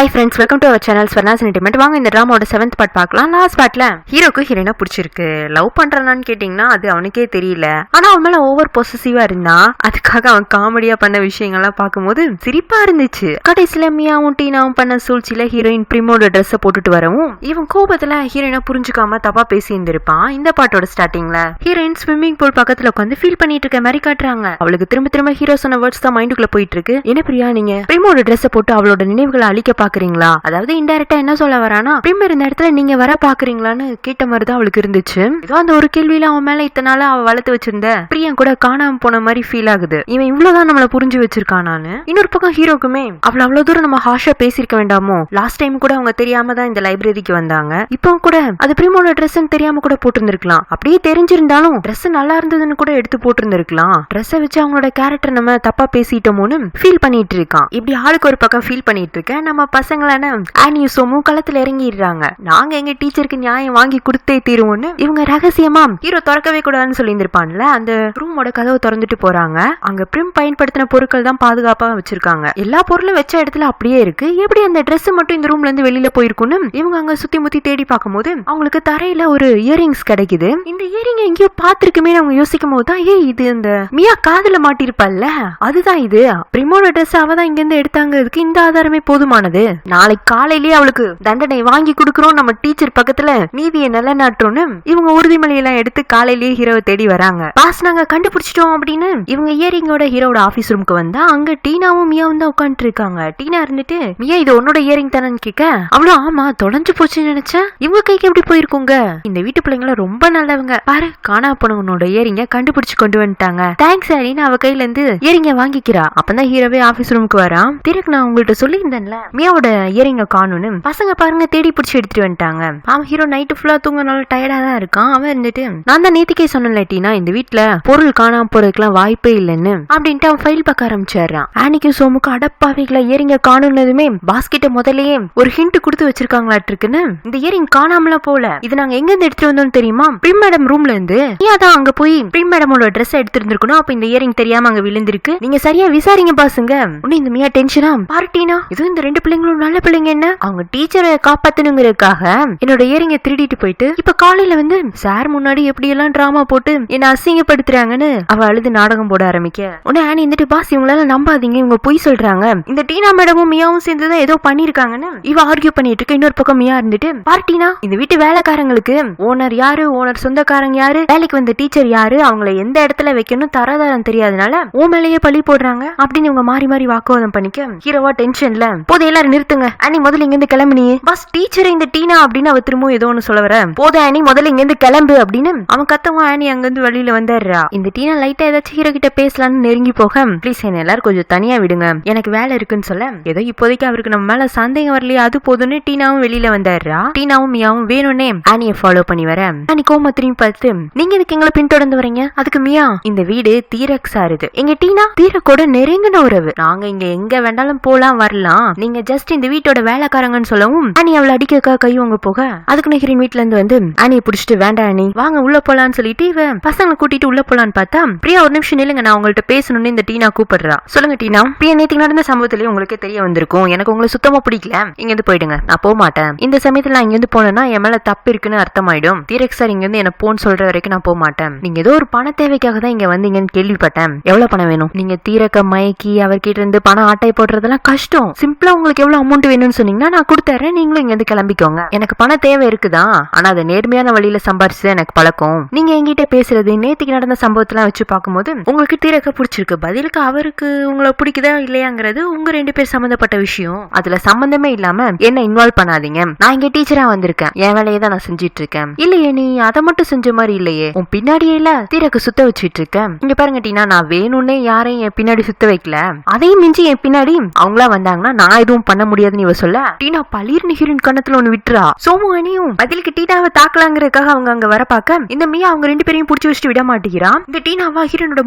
Hi friends, welcome to our channel Swarna's Entertainment. வாங்க இந்த டிராமாவோட 7th part பார்க்கலாம். Last பார்ட்ல ஹீரோக்கு ஹீரோயினா பிடிச்சிருக்கு. லவ் பண்றானான்னு கேட்டிங்கன்னா அது அவனுக்கே தெரியல. ஆனா அவன் மேல ஓவர் பொசசிவா இருந்தா அதுக்காக அவன் காமெடியா பண்ண விஷயங்கள்லாம் பார்க்கும்போது சிரிப்பா இருந்துச்சு. கடைசியில மியாவும் டீனாவும் பண்ண சூழ்ச்சியில ஹீரோயின் பிரிமோட ட்ரெஸ்ஸை போட்டுட்டு வரவும் இவன் கோபத்துல ஹீரோயினா புரிஞ்சுக்காம தப்பா பேசி இருந்திருப்பான். இந்த பாட்டோட ஸ்டார்டிங்ல ஹீரோயின் ஸ்விம்மிங் பூல் பக்கத்துல உட்காந்து ஃபீல் பண்ணிட்டு இருக்க மாதிரி காட்டுறாங்க. அவளுக்கு திரும்ப திரும்ப ஹீரோ சொன்ன வேர்ட்ஸ் தான் மைண்டுக்குள்ள போயிட்டு இருக்கு. என்ன பிரியா, நீங்க பிரிமோட ட்ரெஸ்ஸை போட்டு அவளோட நினைவுகளை அழிக்க பாக்குறீங்களா? அதாவது இன்டைரக்டா என்ன சொல்ல வரானா, பிரிம் இருந்த இடத்துல நீங்க வர பாக்குறீங்களான்னு கேட்ட மாதிரிதான் அவளுக்கு இருந்துச்சு. ஏதோ அந்த ஒரு கேள்வியில அவன் மேல இத்தனை நாள அவ வளர்த்து வச்சிருந்த பிரியம் கூட காணாம போன மாதிரி ஃபீல் ஆகுது. இவன் இவ்வளவுதான் நம்மள புரிஞ்சு வச்சிருக்கானான்னு. இன்னொரு பக்கம் ஹீரோக்குமே அவ்வளவு தூரம் நம்ம ஹாஷா பேசிருக்க வேண்டாமோ, லாஸ்ட் டைம் கூட அவங்க தெரியாம தான் இந்த லைப்ரரிக்கு வந்தாங்க. இப்போ கூட அது பிரிமோட ட்ரெஸ் தெரியாம கூட போட்டிருந்திருக்கலாம். அப்படியே தெரிஞ்சிருந்தாலும் ட்ரெஸ் நல்லா இருந்ததுன்னு கூட எடுத்து போட்டிருந்திருக்கலாம். ட்ரெஸ்ஸை வச்சு அவங்களோட கேரக்டர் நம்ம தப்பா பேசிட்டோமோன்னு ஃபீல் பண்ணிட்டு இருக்கான். இப்படி ஆளுக்கு ஒரு பக்கம் ஃபீல் பண்ணிட்டு இருக்கேன். நம்ம பசங்களான ஆனியும் சோமும் களத்துல இறங்கிடுறாங்க. நாங்க எங்க டீச்சருக்கு நியாயம் வாங்கி கொடுத்தே தீருவோம்னு இவங்க ரகசியமா ஹீரோ திறக்கவே கூடாதுன்னு சொல்லி இருந்திருப்பான்ல, அந்த ரூமோட கதவை திறந்துட்டு போறாங்க. அங்க பிரிம் பயன்படுத்தின பொருட்கள் தான் பாதுகாப்பா வச்சிருக்காங்க. எல்லா பொருளும் வச்ச இடத்துல அப்படியே இருக்கு. எப்படி அந்த ட்ரெஸ் மட்டும் இந்த ரூம்ல இருந்து வெளியில போயிருக்குன்னு இவங்க அங்க சுத்தி முத்தி தேடி பார்க்கும்போது அவங்களுக்கு தரையில ஒரு இயரிங்ஸ் கிடைக்குது. இந்த இயரிங் எங்கேயோ பாத்துருக்குமே அவங்க யோசிக்கும் போதுதான், இது இந்த மியா காதுல மாட்டிருப்பாள்ல, அதுதான் இது. பிரிமோட ட்ரெஸ் அவதான் இங்க இருந்து எடுத்தாங்கிறதுக்கு இந்த ஆதாரமே போதுமானது. நாளைக்கு காலையிலேயே அவளுக்கு தண்டனை வாங்கி கொடுக்கறோம், நம்ம டீச்சர் பக்கத்துல நீதியை நிலைநாட்டுறோம்னு இவங்க உறுதிமொழியெல்லாம் எடுத்து காலையிலேயே ஹீரோவை தேடி வராங்க. பாஸ் நாங்க கண்டுபிடிச்சிட்டோம் அப்படின்னு இவங்க இயரிங்கோட ஹீரோட ஆபீஸ் ரூமுக்கு வந்தா அங்க டீனாவும் மியாவும் தான் உட்காந்துட்டு இருக்காங்க. டீனா இருந்துட்டு, மியா இது உன்னோட இயரிங் தானு கேட்க, அவ்வளவு ஆமா தொலைஞ்சு போச்சுன்னு நினைச்சேன், இவங்க கைக்கு எப்படி போயிருக்குங்க, இந்த வீட்டு பிள்ளைங்கள ரொம்ப நல்லவங்க, பாரு காணா போனவனோட இயரிங்க கண்டுபிடிச்சு கொண்டு வந்துட்டாங்க, தேங்க்ஸ் அப்படின்னு அவ கையில இருந்து இயரிங்க வாங்கிக்கிறா. அப்பதான் ஹீரோவே ஆபீஸ் ரூமுக்கு வரான். திருக்கு நான் உங்கள்கிட்ட சொல்லி இருந்தேன்ல மியாவோட இயரிங்க காணும்னு, பசங்க பாருங்க தேடி பிடிச்சி எடுத்துட்டு வந்துட்டாங்க. அவன் ஹீரோ நைட்டு ஃபுல்லா தூங்கனால டயர்டா தான் இருக்கான். அவன் இருந்துட்டு, நான் தான் நேத்திக்கே சொன்னேன் டீனா இந்த வீட்டுல பொருள் காணாம போறதுக்குலாம் வாய்ப்பே இல்லைன்னு அப்படின்ட்டு அவன் ஃபைல் பார்க்க ஆரம்பிச்சிடறான். ஆனிக்கும் சோமுக்கு அடப்பாவிகளை இயரிங்க காணும்னதுமே பாஸ்கெட்ட முதலையே ஒரு ஹிண்ட் கொடுத்து வச்சிருக்காங்களாட்டு இருக்குன்னு, இந்த இயரிங் காணாமல போல, இது நாங்க எங்க இருந்து எடுத்துட்டு வந்தோம்னு தெரியுமா, பிரிம் மேடம் ரூம்ல இருந்து. தான் அங்க போய் பிரிம் மேடமோட ட்ரெஸ் எடுத்துருந்துருக்கணும். அப்ப இந்த இயரிங் தெரியாம அங்க விழுந்திருக்கு. நீங்க சரியா விசாரிங்க பாசுங்க. உன்ன இந்த மியா டென்ஷனா பார்ட்டினா, இது இந்த ரெண்டு பிள்ளைங்களும் நல்ல பிள்ளைங்க, என்ன அவங்க டீச்சரை காப்பாத்தணுங்கிறதுக்காக என்னோட இயரிங்க திருடிட்டு போயிட்டு இப்ப காலையில வந்து சார் முன்னாடி எப்படி எல்லாம் டிராமா போட்டு என்ன அசிங்கப்படுத்துறாங்கன்னு அவ அழுது நாடகம் போட ஆரம்பிக்க, உடனே ஆனி இருந்துட்டு, பாஸ் இவங்களால நம்பாதீங்க, இவங்க பொய் சொல்றாங்க, இந்த டீனா மேடமும் மியாவும் சேர்ந்துதான் ஏதோ பண்ணிருக்காங்கன்னு இவ ஆர்கியூ பண்ணிட்டு இருக்க. இன்னொரு பக்கம் மியா இருந்துட்டு, பார்ட்டினா இந்த வீட்டு வேலைக்காரங்களுக்கு ஓனர் யாரு, ஓனர் சொந்தக்காரங்க யாரு, வேலைக்கு வந்த டீச்சர் யாரு, அவங்களை எந்த இடத்துல வைக்கணும் தராதாரம் தெரியாதனால ஓ மேலேயே பழி போடுறாங்க அப்படின்னு இவங்க மாறி மாறி வாக்குவாதம் பண்ணிக்க ஹீரோவா டென்ஷன்ல, போது எல்லாரும் நிறுத்துங்க, ஆனி முதல்ல இங்க இருந்து கிளம்பினியே, பஸ் டீச்சர் இந்த டீனா அப்படின்னு அவ திரும்ப ஏதோ ஒன்னு சொல்ல வர, போது ஆனி முதல்ல இங்க இருந்து கிளம்பு அப்படின்னு அவன் கத்தவும் ஆனி அங்க இருந்து வெளியில வந்துடுறா. இந்த டீனா லைட்டா ஏதாச்சும் ஹீரோ கிட்ட பேசலாம்னு நெருங்கி போக, ப்ளீஸ் என்ன எல்லாரும் கொஞ்சம் தனியா விடுங்க, எனக்கு வேலை இருக்குன்னு சொல்ல, ஏதோ இப்போதைக்கு அவருக்கு நம்ம மேல சந்தேகம் வரலையே அது போதுன்னு டீனாவும் வெளியில வந்துடுறா. டீனாவும் மியாவும் வேணும்னே ஆனியை ஃபாலோ பண்ணி வர, ஆனி கோமா திரும்பி பார்த்து, நீங்க இதுக்கு எங்களை பின்தொடர்ந்து வரீங்க? அதுக்கு மியா, இந்த வீடு தீரக் சாருது, எங்க டீனா தீரக்கோட நெருங்கின உறவு, நாங்க இங்க எங்க வேண்டாலும் போலாம் வரலாம், நீங்க ஜஸ்ட் இந்த வீட்டோட வேலைக்காரங்கன்னு சொல்லவும் ஆனி அவளை அடிக்க கைவங்க போக, அதுக்கு நெஹிரின் வீட்டுல இருந்து வந்து ஆனியை புடிச்சிட்டு, வேண்டாம் ஆனி வாங்க உள்ள போலான்னு சொல்லிட்டு இவ பசங்களை கூட்டிட்டு உள்ள போலான்னு பார்த்தா, பிரியா ஒரு நிமிஷம் நில்லுங்க, நான் உங்கள்ட்ட பேசணும்னு இந்த டீனா கூப்பிடுறா. சொல்லுங்க டீனா, பிரியா நேத்துக்கு நடந்த சம்பவத்திலேயே உங்களுக்கே தெரிய வந்திருக்கும், எனக்கு உங்களை சுத்தமா பிடிக்கல, இங்க இருந்து போயிடுங்க, நான் போக மாட்டேன், இந்த சமயத்துல நான் இங்க இருந்து போனேன்னா என் மேல தப்பு இருக்குன்னு அர்த்தமாயிடும், தீரக் சார் இங்க இருந்து என்ன போன்னு சொல்ற வரைக்கும் நான் போக மாட்டேன், நீங்க ஏதோ ஒரு பண தேவைக்காக தான் இங்க வந்தீங்கன்னு கேள்விப்பட்டேன், எவ்வளவு பணம் வேணும், நீங்க தீரக்க மயக்கி அவர்கிட்ட இருந்து பணம் ஆட்டை போடுறதெல்லாம் கஷ்டம், சிம்பிளா உங்களுக்கு எவ்வளவு அமௌண்ட் வேணும்னு சொன்னீங்கன்னா நான் கொடுத்துறேன், நீங்களும் இங்க இருந்து கிளம்பிக்கோங்க, எனக்கு பண தேவை இருக்குதா, ஆனா அதை நேர்மையான வழியில சம்பாரிச்சு எனக்கு பழக்கம், நீங்க என்கிட்ட பேசுறது நேத்துக்கு நடந்த சம்பவத்தெல்லாம் வச்சு பார்க்கும்போது உங்களுக்கு தீரக்க பிடிச்சிருக்கு, பதிலுக்கு அவருக்கு உங்களை பிடிக்குதா இல்லையாங்கிறது உங்க ரெண்டு பேர் சம்பந்தப்பட்ட விஷயம், அதுல சம்பந்தமே இல்லாம என்ன இன்வால்வ் பண்ணாதீங்க, நான் இங்க டீச்சரா வந்திருக்கேன், என் வேலையை தான் நான் செஞ்சிட்டு இருக்கேன், இல்லையே நீ அதை மட்டும் செஞ்ச மாதிரி இல்லையே, உன் பின்னாடியே இல்ல தீரக்க சுத்த வச்சுட்டு இருக்கேன், இங்க பாருங்க டீனா, நான் வேணும்னே யாரையும் என் பின்னாடி சுத்த வைக்கல, அதையும் மிஞ்சி என் பின்னாடி அவங்களா வந்தாங்கன்னா நான் எதுவும் பண்ண முடியாதுன்னு இவ சொல்ல, டீனா பளிர் ஹீரோயின் கண்ணத்துல ஒண்ணு விட்டுறா. சோமு அணியும் பதிலுக்கு டீனாவை தாக்கலாங்கிறதுக்காக அவங்க அங்க வர பார்க்க, இந்த மியா அவங்க ரெண்டு பேரையும் புடிச்சு வச்சுட்டு விட மாட்டேங்கிறான். இந்த டீனாவா ஹீரோனோட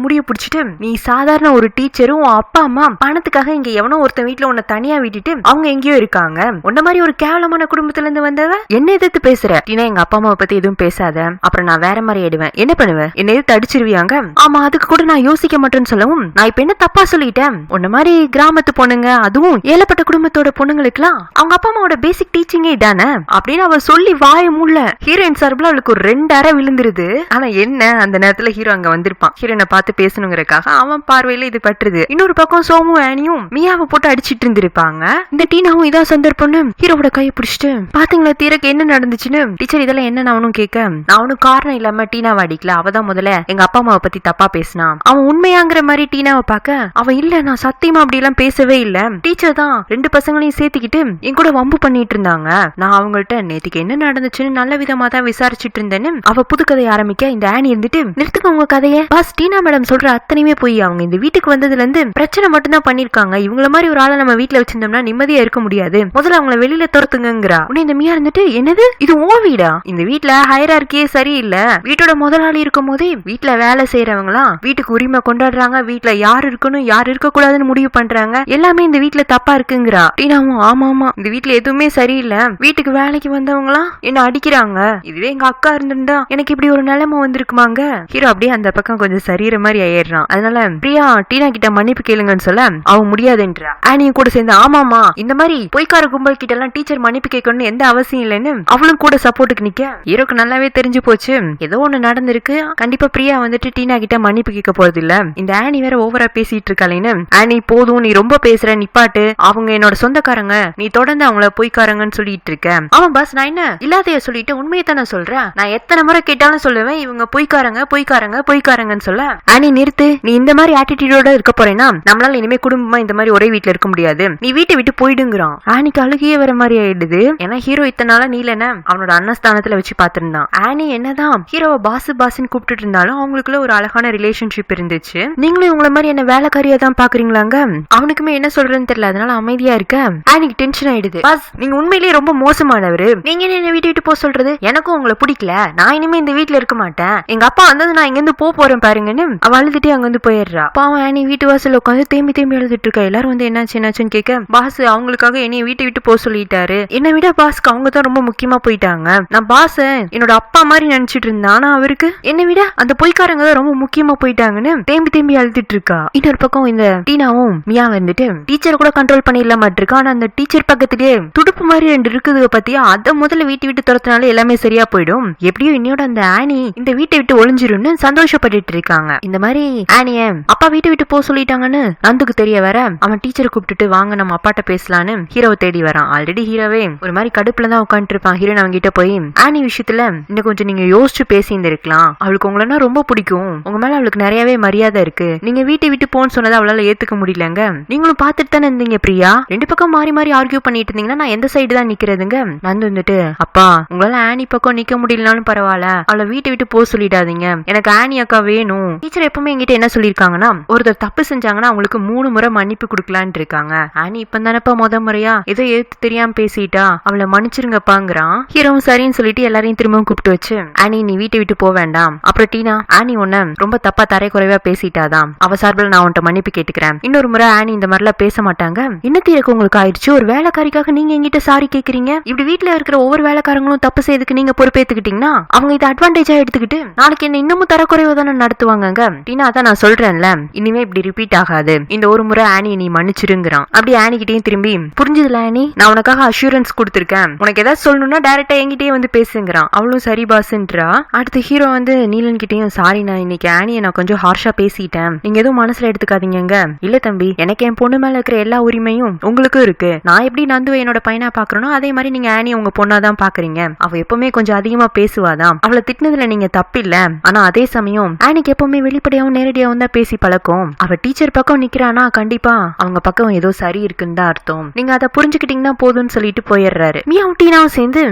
முடிய புடிச்சிட்டு, நீ சாதாரண ஒரு டீச்சரும் அப்பா அம்மா பணத்துக்காக இங்க எவனோ ஒருத்தன் வீட்டுல உன்னை தனியா விட்டுட்டு அவங்க எங்கேயோ இருக்காங்க, உன்ன மாதிரி ஒரு கேவலமான குடும்பத்துல இருந்து வந்தவ என்ன எதிர்த்து பேசுற, டீனா எங்க அப்பா அம்மாவை பத்தி எதுவும் பேசாத, அப்புறம் நான் வேற மாதிரி ஆயிடுவேன், என்ன பண்ணுவேன், என்ன எதிர்த்து அடிச்சிருவியாங்க, ஆமா அதுக்கு கூட நான் யோசிக்க மாட்டேன்னு சொல்லவும், நான் இப்ப என்ன தப்பா சொல்லிட்டேன், உன்ன மாதிரி கிராமத்து பொண்ணுங்க அதுவும் ஏழப்பட்ட குடும்பத்தோட வீட்டோட பொண்ணுங்களுக்குலாம் அவங்க அப்பா அம்மாவோட பேசிக் டீச்சிங்கே இதானே அப்படின்னு அவ சொல்லி வாய மூடல. ஹீரோயின் சார்பில் அவளுக்கு ஒரு 2 அரை விழுந்துருது. ஆனா என்ன, அந்த நேரத்துல ஹீரோ அங்க வந்திருப்பான். ஹீரோயினை பார்த்து பேசணுங்கிறக்காக அவன் பார்வையில இது பட்டுருது. இன்னொரு பக்கம் சோமு ஆனியும் மியாவை போட்டு அடிச்சிட்டு இருந்திருப்பாங்க. இந்த டீனாவும் இதான் சந்தர்ப்பம்னு ஹீரோவோட கையை பிடிச்சிட்டு பாத்தீங்களா தீரக்கு என்ன நடந்துச்சுன்னு டீச்சர் இதெல்லாம் என்ன அவனும் கேட்க, நான் அவனும் காரணம் இல்லாம டீனாவை அடிக்கல, அவதான் முதல்ல எங்க அப்பா அம்மாவை பத்தி தப்பா பேசினான். அவன் உண்மையாங்கிற மாதிரி டீனாவை பார்க்க அவன் இல்ல நான் சத்தியமா அப்படி எல்லாம் பேசவே இல்ல, டீச்சர் தான் 2 பசங்களையும் சேர்த்துக்கிட்டு என் கூட வம்பு பண்ணிட்டு இருந்தாங்க, நான் அவங்கள்ட்ட நேத்துக்கு என்ன நடந்துச்சுன்னு நல்ல விதமா தான் விசாரிச்சுட்டு இருந்தேன்னு அவ புது கதையை ஆரம்பிக்க இந்த ஆனி இருந்துட்டு நிறுத்துக்க உங்க கதைய பாஸ், டீனா மேடம் சொல்ற அத்தனையுமே போய் அவங்க இந்த வீட்டுக்கு வந்ததுல இருந்து பிரச்சனை மட்டும் தான் பண்ணிருக்காங்க, இவங்கள மாதிரி ஒரு ஆளை நம்ம வீட்டுல வச்சிருந்தோம்னா நிம்மதியா இருக்க முடியாது, முதல்ல அவங்கள வெளியில துரத்துங்கிறா. உடனே இந்த மியா இருந்துட்டு என்னது இது ஓ வீடா, இந்த வீட்டுல ஹைரார்க்கியே சரியில்லை, வீட்டோட முதலாளி இருக்கும் போதே வீட்டுல வேலை செய்யறவங்களாம் வீட்டுக்கு உரிமை கொண்டாடுறாங்க, வீட்டுல யார் இருக்கணும் யார் இருக்க கூடாதுன்னு முடிவு பண்றாங்க, எல்லாமே இந்த வீட்டுல தப்பா இருக்குங்கிறா. டீனாவும் ஆமா ஆமா இந்த வீட்டுல எதுவுமே சரியில்லை, வீட்டுக்கு வேலைக்கு வந்தவங்களாம் என்ன அடிக்கிறாங்க, இதுவே எங்க அக்கா இருந்திருந்தா எனக்கு இப்படி ஒரு நிலைமை வந்திருக்குமாங்க. ஹீரோ அப்படியே அந்த பக்கம் கொஞ்சம் சரீர மாதிரி ஆயிடுறான். அதனால பிரியா டீனா கிட்ட மன்னிப்பு கேளுங்கன்னு சொல்ல அவன் முடியாதுன்றா. ஆனியும் கூட சேர்ந்து ஆமாமா இந்த மாதிரி பொய்க்கார கும்பல் கிட்ட எல்லாம் டீச்சர் மன்னிப்பு கேட்கணும்னு எந்த அவசியம் இல்லைன்னு அவளும் கூட சப்போர்ட்டுக்கு நிக்க ஹீரோக்கு நல்லாவே தெரிஞ்சு போச்சு ஏதோ ஒண்ணு நடந்திருக்கு, கண்டிப்பா பிரியா வந்துட்டு டீனா கிட்ட மன்னிப்பு கேட்க போறது இல்ல, இந்த ஆனி வேற ஓவரா பேசிட்டு இருக்காளேன்னு ஆனி போதும் நீ ரொம்ப பேசுற நிப்பாட்டு, அவங்க என்னோட சொந்தக்காரங்க, நீ தொடர்ந்து அவங்கள பொய்க்காரங்கன்னு சொல்லிட்டு இருக்க. அவன் பாஸ் நான் என்ன இல்லாதைய சொல்லிட்டு உண்மையை தானே சொல்றேன், நான் எத்தனை முறை கேட்டாலும் சொல்லுவேன் இவங்க பொய்க்காரங்க பொய்க்காரங்க பொய்க்காரங்கன்னு சொல்ல, ஆனி நிறுத்து, நீ இந்த மாதிரி ஆட்டிடியூடோட இருக்க போறேன்னா நம்மளால இனிமே குடும்பமா இந்த மாதிரி ஒரே வீட்டுல இருக்க முடியாது, நீ வீட்டை விட்டு போயிடுங்கிறான். ஆனிக்கு அழுகியே வர மாதிரி ஆயிடுது. ஏன்னா ஹீரோ இத்தனை நாளா நீலன அவனோட அண்ணஸ்தானத்துல வச்சு பாத்துருந்தான். ஆனி என்னதான் ஹீரோவை பாசு பாசுன்னு கூப்பிட்டு இருந்தாலும் அவங்களுக்குள்ள ஒரு அழகான ரிலேஷன்ஷிப் இருந்துச்சு. நீங்களும் இவங்கள மாதிரி என்ன வேலைக்காரியா தான் பாக்குறீங்களாங்க, அவனுக்குமே என்ன சொல்றதுன்னு தெரியல, அதனால அமைதியா இருக்க ஆனிக்கு டென்ஷன் ஆயிடுது. பாஸ் நீங்க உண்மையிலேயே ரொம்ப மோசமானவரு, நீங்க என்ன வீட்டை விட்டு போக சொல்றது, எனக்கும் உங்களை பிடிக்கல, நான் இனிமே இந்த வீட்டுல இருக்க மாட்டேன், எங்க அப்பா வந்தது நான் இங்க இருந்து போறேன் பாருங்கன்னு அவ அழுதுட்டே அங்க வந்து போயிடுறா. பாவம் ஆனி வீட்டு வாசல் உட்காந்து தேம்பி தேம்பி எழுதிட்டு இருக்கா. எல்லாரும் வந்து என்னாச்சுன்னு கேட்க பாஸ் அவங்களுக்காக என்னைய வீட்டை விட்டு போக சொல்லிட்டாரு, என்னை விட பாஸ்க்கு அவங்க தான் ரொம்ப முக்கியமா போயிட்டாங்க, நான் பாஸ் என்னோட அப்பா மாதிரி நினைச்சிட்டு இருந்தேன், ஆனா அவருக்கு என்னை விட அந்த பொய்க்காரங்க தான் ரொம்ப முக்கியமா போயிட்டாங்கன்னு தேம்பி தேம்பி அழுதுட்டு இருக்கா. இன்னொரு பக்கம் இந்த டீனாவும் மியா வந்துட்டு டீச்சர் கூட கண்ட்ரோல் பண்ணிடல மாட்டிருக்கா, ஆனா அந்த டீச்சர் பக்கத்திலேயே துடுப்பு மாதிரி 2 இருக்குது பத்தியா, அதை முதல்ல வீட்டை விட்டு துரத்தினால எல்லாமே சரியா போயிடும், எப்படியோ இன்னையோட அந்த ஆனி இந்த வீட்டை விட்டு ஒளிஞ்சிரும்னு சந்தோஷப்பட்டு இருக்காங்க. இந்த மாதிரி ஆனிய அப்பா வீட்டை விட்டு போக சொல்லிட்டாங்கன்னு நந்துக்கு தெரிய வர அவன் டீச்சரை கூப்பிட்டுட்டு வாங்க நம்ம அப்பாட்ட பேசலான்னு ஹீரோவை தேடி வரான். ஆல்ரெடி ஹீரோவே ஒரு மாதிரி கடுப்புல தான் உட்காந்துட்டு இருப்பான். ஹீரோன் அவங்க கிட்ட போய் ஆனி விஷயத்துல இன்னும் கொஞ்சம் நீங்க யோசிச்சு பேசிட்டு இருக்கலாம், அவளுக்கு உங்களன்னா ரொம்ப பிடிக்கும், உங்க மேல அவளுக்கு நிறையவே மரியாதை இருக்கு, நீங்க வீட்டை விட்டு போன்னு சொன்னதை அவளால ஏத்துக்க முடியலங்க, நீங்களும் பாத்துட்டு தானே இருந்தீங்க பிரியா, 2 பக்கம் மாறி மாறி ஆர்கியூ பண்ணிட்டு இருந்தீங்கன்னா நான் எந்த சைடு தான் நிக்கிறதுங்க. நந்து வந்துட்டு அப்பா உங்களால ஆனி பக்கம் நிக்க முடியலனாலும் பரவாயில்ல, அவளை வீட்டை விட்டு போக சொல்லிடாதீங்க, எனக்கு ஆனி அக்கா வேணும். டீச்சர் எப்பவுமே என்கிட்ட என்ன சொல்லிருக்காங்கன்னா ஒருத்தர் தப்பு செஞ்சாங்கன்னா அவங்களுக்கு 3 முறை மன்னிப்பு கொடுக்கலான்னு இருக்காங்க, ஆனி இப்ப தானப்பா முறையா ஏதோ எடுத்து தெரியாம பேசிட்டா, அவளை மன்னிச்சிருங்கப்பாங்கிறான். ஹீரோவும் சரின்னு சொல்லிட்டு எல்லாரையும் திரும்பவும் கூப்பிட்டு வச்சு ஆனி நீ வீட்டை விட்டு போக வேண்டாம், அப்புறம் டீனா ஆனி உன்ன ரொம்ப தப்பா தரை குறைவா பேசிட்டாதான், அவ சார்பில் நான் உன்ட்ட மன்னிப்பு கேட்டுக்கிறேன், இன்னொரு முறை ஆனி இந்த மாதிரிலாம் பேச மாட்டாங்க, இன்னத்திற்கு உங்களுக்கு ஆயிடுச்சு, ஒரு வேலைக்காரிக்காக நீங்க எங்கிட்ட சாரி கேக்குறீங்க, இப்படி வீட்டுல இருக்கிற ஒவ்வொரு வேலைக்காரங்களும் தப்பு செய்யறதுக்கு நீங்க பொறுப்பேத்துக்கிட்டீங்கன்னா அவங்க இதை அட்வான்டேஜா எடுத்துக்கிட்டு நாளைக்கு என்ன இன்னமும் தரக்குறைவா தானே நடத்துவாங்க. டீனா அதான் நான் சொல்றேன்ல இனிமே இப்படி ரிப்பீட் ஆகாது, இந்த ஒரு முறை ஆனி நீ மன்னிச்சிருங்கிறான். அப்படி ஆனி கிட்டயும் திரும்பி புரிஞ்சதுல ஆனி நான் உனக்காக அஷூரன்ஸ் கொடுத்திருக்கேன், உனக்கு ஏதாவது சொல்லணும்னா டைரக்டா என்கிட்டயே வந்து பேசுங்கிறான். அவளும் சரி பாஸ்ன்றா. அடுத்து ஹீரோ வந்து நீலன் கிட்டயும் சாரி நான் இன்னைக்கு ஆனியை நான் கொஞ்சம் ஹார்ஷா பேசிட்டேன், நீங்க எதுவும் மனசுல எடுத்துக்காதீங்க, இல்ல தம்பி எனக்கு என் பொண்ணு மேல இருக்கிற எல்லா உரிமையும் உங்களுக்கும் இருக்கு, நான் எப்படி நந்துவை என்னோட பையனா பாக்குறனோ அதே மாதிரி நீங்க ஆனியை உங்க பொண்ணாதான் பாக்குறீங்க, அவ எப்பவுமே கொஞ்சம் அதிகமா பேசுவாதான், அவளை திட்டினதுல நீங்க தப்பு இல்ல, ஆனா அதே சமயம் ஆனிக்கு எப்பவுமே வெளிப்படையாவும் நேரடியாவும் தான் பேசி பழக்கம், அவ டீச்சர் பக்கம் நிக்கிறானா கண்டிப்பா அவங்க பக்கம் ஏதோ சரி இருக்குன்னு தான் அர்த்தம், நீங்க அதை புரிஞ்சுக்கிட்டீங்கன்னா போதும்னு சொல்லிட்டு போயிடுறாரு. மியாவும் டீனாவும் சேர்ந்து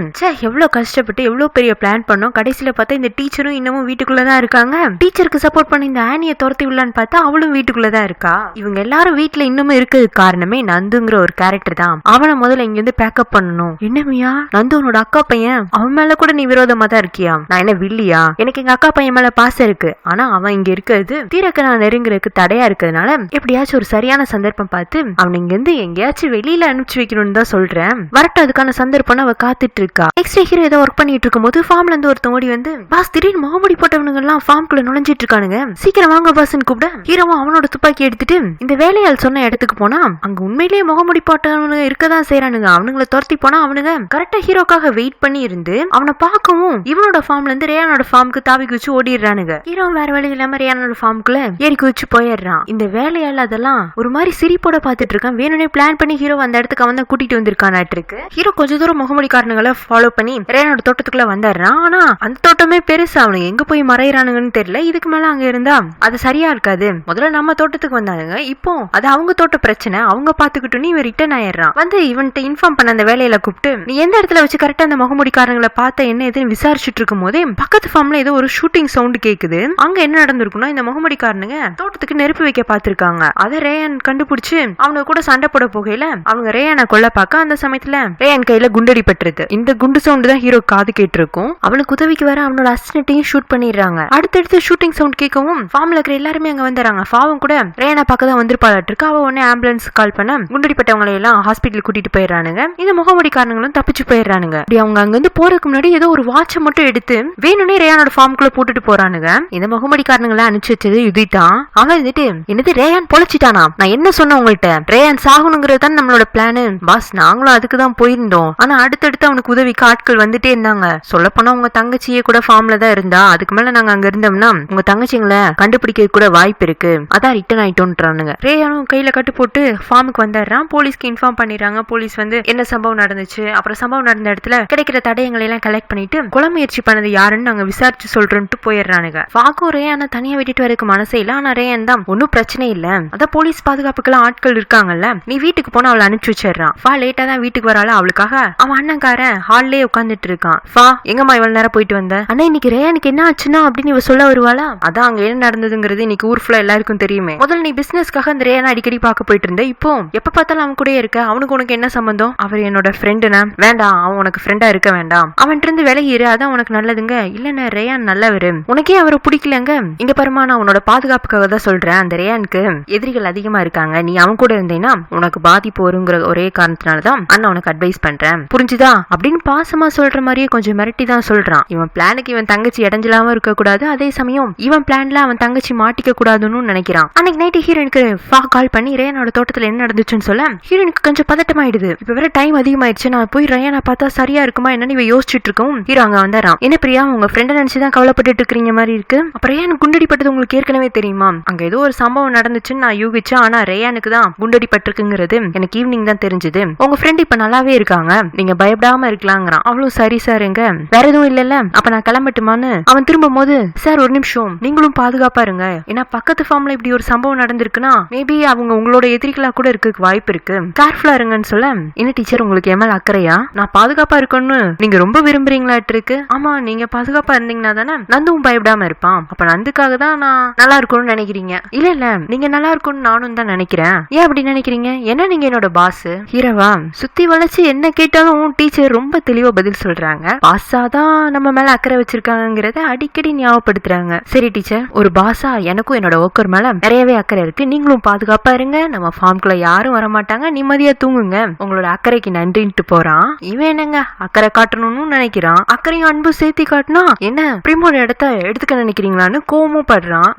எவ்வளவு கஷ்டப்பட்டு எவ்வளவு பெரிய பிளான் பண்ணோம், கடைசியில பார்த்தா இந்த டீச்சரும் இன்னமும் வீட்டுக்குள்ளதான் இருக்காங்க, டீச்சருக்கு சப்போர்ட் பண்ணி இந்த ஆனியை துரத்தி விடலான்னு பார்த்தா அவளும் வீட்டுக்குள்ளதான் இருக்கா, இவங்க எல்லாரும் வீட்டுல இன்னமும் இருக்கிறதுக்கு காரணமே நந்துங்கிற ஒரு கேரக்டர் தான், அவனை முதல்ல இங்க இருந்து பேக்கப் பண்ணணும். என்ன மியா நந்து உன்னோட அக்கா பையன், அவன் மேல கூட நீ விரோதமா தான் இருக்கியா, நான் என்ன வில்லியா, எனக்கு எங்க அக்கா பையன் மேல பாசம் இருக்கு, ஆனா அவன் இங்க இருக்கிறது தீரக்க நான் நெருங்குறதுக்கு தடையா இருக்கிறதுனால எப்படியாச்சும் ஒரு சரியான சந்தர்ப்பம் பார்த்து அவன் இங்க இருந்து எங்கேயாச்சும் வெளியில அனுப்பிச்சு வைக்கணும்னு தான் சொல்றேன், வரட்டும் அதுக்கான சந்தர்ப்பம் அவ காத்துட்டு இருக்கா. நெக்ஸ்ட் ஹீரோ ஏதோ ஒர்க் பண்ணிட்டு இருக்கும் போது ஃபார்ம்ல இருந்து ஒருத்தன் ஓடி வந்து பாஸ் திடீர்னு முகமுடி போட்டவனுங்க எல்லாம் ஃபார்ம்குள்ள நுழைஞ்சிட்டு இருக்கானுங்க, சீக்கிரம் வாங்க பாஸ்ன்னு கூப்பிட ஹீரோவும் அவனோட துப்பாக்கி எடுத்துட்டு இந்த வேலையால் சொன்ன இடத்துக்கு போனா அங்க உண்மையிலேயே முகமுடி முகமுடி போட்டவனுங்க இருக்கதான் செய்யறானுங்க. அவனுங்களை துரத்தி போனா அவனுங்க கரெக்டா ஹீரோக்காக வெயிட் பண்ணி இருந்து அவனை பார்க்கவும் இவனோட ஃபார்ம்ல இருந்து ரேயானோட ஃபார்முக்கு தாவி குதிச்சு ஓடிடுறானுங்க. ஹீரோ வேற வழி இல்லாம ரேயானோட ஃபார்முக்குள்ள ஏறி குதிச்சு போயிடுறான். இந்த வேலையால அதெல்லாம் ஒரு மாதிரி சிரிப்போட பாத்துட்டு இருக்கான். வேணும்னே பிளான் பண்ணி ஹீரோ அந்த இடத்துக்கு அவன் கூட்டிட்டு வந்திருக்கானாட்டு இருக்கு. ஹீரோ கொஞ்ச தூரம் முகமுடிக்காரனுங்களை ஃபாலோ பண்ணி ரேயானோட தோட்டத்துக்குள்ள வந்துடுறான். ஆனா அந்த தோட்டமே பெருசா, அவனுக்கு எங்க போய் மறையிறானுங்கன்னு தெரியல. இதுக்கு மேல அங்க இருந்தா அது சரியா இருக்காது. முதல்ல நம்ம தோட்டத்துக்கு வந்தானுங்க, இப்போ அது அவங்க தோட்ட பிரச்சனை, அவங்க பாத்துக்கிட்டு இவன் ரிட்டர்ன் ஆயிடுறான். வந்து இவன்கிட்ட இன்ஃபார்ம் பண்ண அந்த வேலையில கூப்பிட்டு நீ எந்த இடத்துல வச்சு கரெக்டா அந்த முகமுடிக்காரங்களை பார்த்த என்ன எதுன்னு விசாரிச்சுட்டு இருக்கும் போதே பக்கத்து ஃபார்ம்ல ஏதோ ஒரு ஷூட்டிங் சவுண்ட் கேக்குது. அங்க என்ன நடந்திருக்குன்னா இந்த முகமுடிக்காரனுங்க தோட்டத்துக்கு நெருப்பு வைக்க பாத்துருக்காங்க. அதை ரேயான் கண்டுபிடிச்சு அவனுக்கு கூட சண்டை போட போகையில அவங்க ரேயானை கொல்ல பார்க்க அந்த சமயத்துல ரேயான் கையில குண்டடி பட்டுருது. இந்த குண்டு சவுண்ட் தான் ஹீரோ காது கேட்டு இருக்கும். அவனுக்கு உதவிக்கு வர அவனோட அசிஸ்டன்ட்டையும் ஷூட் பண்ணிடுறாங்க. அடுத்தடுத்து ஷூட்டிங் சவுண்ட் கேட்கவும் ஃபார்ம்ல இருக்கிற எல்லாருமே அங்க வந்துறாங்க. ஃபாவும் கூட ரேயானை பார்க்க தான் வந்திருப்பாளாட்டு இருக்கு. அவ உடனே ஆம்புலன்ஸ் கால் பண்ண குண்டடிப்பட்டவங்களை எல்லாம் ஹாஸ்பிட்டல் கூட்டிட்டு போயிடுறானுங்க. இந்த முகமுடிக்காரங்களும் தப்பிச்சு போயிடுறானுங்க. அவங்க அங்க இருந்து போறதுக்கு முன்னாடி ஏதோ ஒரு வாட்சை மட்டும் எடுத்து வேணும்னே ரேயானோட ஃபார்முக்குள்ள போட்டுட்டு போறானுங்க. இந்த முகமுடிக்காரங்களை அனுப்பிச்சு வச்சது யுதிதான். அவன் வந்துட்டு என்னது ரேயான் பொழைச்சிட்டானா, நான் என்ன சொன்ன உங்கள்கிட்ட, ரேயான் சாகணுங்கிறது தான் நம்மளோட பிளானு பாஸ், நாங்களும் அதுக்கு தான் போயிருந்தோம். ஆனா அடுத்தடுத்து அவனுக்கு உதவிக்கு ஆட்கள் வந்துட்டே இருந்தாங்க. சொல்ல போனா உங்க தங்கச்சியே கூட ஃபார்ம்ல தான் இருந்தா, அதுக்கு மேல நாங்க அங்க இருந்தோம்னா உங்க தங்கச்சிங்களை கண்டுபிடிக்க கூட வாய்ப்பு இருக்கு, அதான் ரிட்டர்ன் ஆயிட்டோன்றானுங்க. ரேயானும் கையில கட்டு போட்டு ஃபார்முக்கு வந்துடுறான். போலீஸ்க்கு இன்ஃபார்ம் பண்ணிடுறாங்க. போலீஸ் வந்து என்ன சம்பவம் நடந்துச்சு, அப்புறம் சம்பவம் நடந்த இடத்துல கிடைக்கிற தடயங்களை எல்லாம் கலெக்ட் பண்ணிட்டு கொலை முயற்சி பண்ணது யாருன்னு நாங்க விசாரிச்சு சொல்றோம்ட்டு போயிடுறானுங்க. ஃபாக்கும் ரேயானை தனியா விட்டுட்டு வரதுக்கு மனசே இல்ல. ஆனா ரேயான் தான் ஒன்னும் பிரச்சனை இல்ல, அதான் போலீஸ் பாதுகாப்புக்கெல்லாம் ஆட்கள் இருக்காங்கல்ல, நீ வீட்டுக்கு போனா அவளை அனுப்பிச்சு வச்சிடறான். ஃபா லேட்டா தான் வீட்டுக்கு வராள, அவளுக்காக அவன் அண்ணன்காரன் ஹால்லயே உட்காந்துட்டு இருக்கான். ஃபா எங்கம்மா இவ்வளவு நேரம் போயிட்டு வந்த, ஆனா இன்னைக்கு ரேயானுக்கு என்ன ஆச்சுன்னா அப்படின்னு இவ சொல்ல வருவாளா. அதான் அங்க என்ன நடந்ததுங்கிறது இன்னைக்கு ஊர் ஃபுல்லா எல்லாருக்கும் தெரியுமே. முதல்ல நீ பிசினஸ்க்காக அந்த ரேயானை அடிக்கடி பார்க்க போயிட்டு இருந்த, இப்போ எப்ப பார்த்தாலும் அவன் கூட இருக்க, அவனுக்கு உனக்கு என்ன சம்பந்தம், அவர் என்னோட ஃப்ரெண்டுனா. வேண்டாம், அவன் உனக்கு ஃப்ரெண்டா இருக்க வேண்டாம், அவன் இருந்து விலகிரு, அதான் உனக்கு நல்லதுங்க. இல்லன்னா ரேயான் நல்லவரு, உனக்கே அவரை பிடிக்கலங்க. இங்க பரமா நான் உன்னோட பாதுகாப்புக்காக தான் சொல்றேன், அந்த ரேயானுக்கு எதிரிகள் அதிகமா இருக்காங்க, நீ அவன் கூட இருந்தேன்னா உனக்கு பாதிப்பு வருங்கிற ஒரே காரணத்தினாலதான் அண்ணா உனக்கு அட்வைஸ் பண்றேன், புரிஞ்சுதா அப்படின்னு பாசமா சொல்ற மாதிரியே கொஞ்சம் மிரட்டி தான் சொல்றான். இவன் பிளானுக்கு இவன் தங்கச்சி இடைஞ்சலாம இருக்க கூடாது, அதே சமயம் இவன் பிளான்ல அவன் தங்கச்சி மாட்டிக்க கூடாதுன்னு நினைக்கிறான். அன்னைக்கு நைட்டு ஹீரோனுக்கு ஃபா கால் பண்ணி ரேயானோட தோட்டத்துல என்ன நடந்துச்சுன்னு சொல்ல ஹீரோனுக்கு கொஞ்சம் பதட்டமாயிடுது. இப்ப வேற டைம் அதிகமாயிடுச்சு, நான் போய் ரேயானை பார்த்தா சரியா இருக்குமா என்னன்னு இவ யோசிச்சுட்டு இருக்கவும் ஹீரோ அங்க வந்துறான். என்ன பிரியா, உங்க ஃப்ரெண்ட நினைச்சுதான் கவலைப்பட்டு இருக்கீங்க மாதிரி இருக்கு, அப்புறம் ரேயான் குண்டடி பட்டது உங்களுக்கு ஏற்கனவே தெரியுமா, அங்க ஏதோ ஒரு சம்பவம் நடந்துச்சுன்னு நான் யூகிச்சேன், ஆனா ரேயானுக்கு தான் குண்டடி பட்டிருக்குங்கிறது எனக்கு ஈவினிங் தான் தெரிஞ்சது, உங்க ஃப்ரெண்ட் இப்ப நல்லாவே இருக்காங்க, நீங்க பயப்படாம இருக்கலாங்கிறான். அவளும் சரி சாருங்க, வேற எதுவும் இல்லல்ல, அப்ப நான் கிளம்பட்டுமான்னு அவன் திரும்பும் போது சார் ஒரு நிமிஷம் நீங்களும் பாதுகாப்பா இருங்க, ஏன்னா பக்கத்து ஃபார்ம்ல இப்படி ஒரு சம்பவம் நடந்திருக்குன்னா மேபி அவங்க உங்களோட எதிரிகளா கூட இருக்க வாய்ப்பு இருக்கு, கேர்ஃபுல்லா இருங்கன்னு சொல்ல என்ன டீச்சர் உங்களுக்கு எம்எல் அக்கறையா, நான் பாதுகாப்பா இருக்கணும்னு நீங்க ரொம்ப விரும்புறீங்களாட்டு இருக்கு. ஆமா நீங்க பாதுகாப்பா இருந்தீங்கன்னா தானே நந்துவும் பயப்படாம இருப்பான், அப்ப நந்துக்காக தான் நான் நல்லா இருக்கணும்னு நினைக்கிறீங்க. இல்ல இல்ல நீங்க நல்லா இருக்கணும்னு நானும் தான் நினைக்கிறேன். ஏன் அப்படி நினைக்கிறீங்க, என்ன நீங்க என்னோட பாஸ். ஹீரோவா சுத்தி வளைச்சு என்ன கேட்டாலும் டீச்சர் ரொம்ப தெளிவா பதில் சொல்றாங்க, பாஸாதான் நம்ம மேல அக்கறை வச்சிருக்காங்கிறத அடிக்கடி ஞாபகப்படுத்துறாங்க. சரி டீச்சர், ஒரு பாஸா எனக்கும் என்னோட ஒர்க்கர் மேல நிறையவே அக்கறை இருக்கு, நீங்களும் பாதுகாப்பா இருங்க, நம்ம ஃபார்ம்குள்ள யாரும் வரமாட்டாங்க, நிம்மதியா தூங்குங்க, உங்களோட அக்கறைக்கு நன்றின்ட்டு போறான். இவன் என்னங்க அக்கறை காட்டணும்னு நினைக்கிறான், அக்கறையும் அன்பு சேர்த்தி காட்டினா என்ன பிரிமோட இடத்த எடுத்துக்க நினைக்கிறீங்களான்னு கோவமும் படுறான்.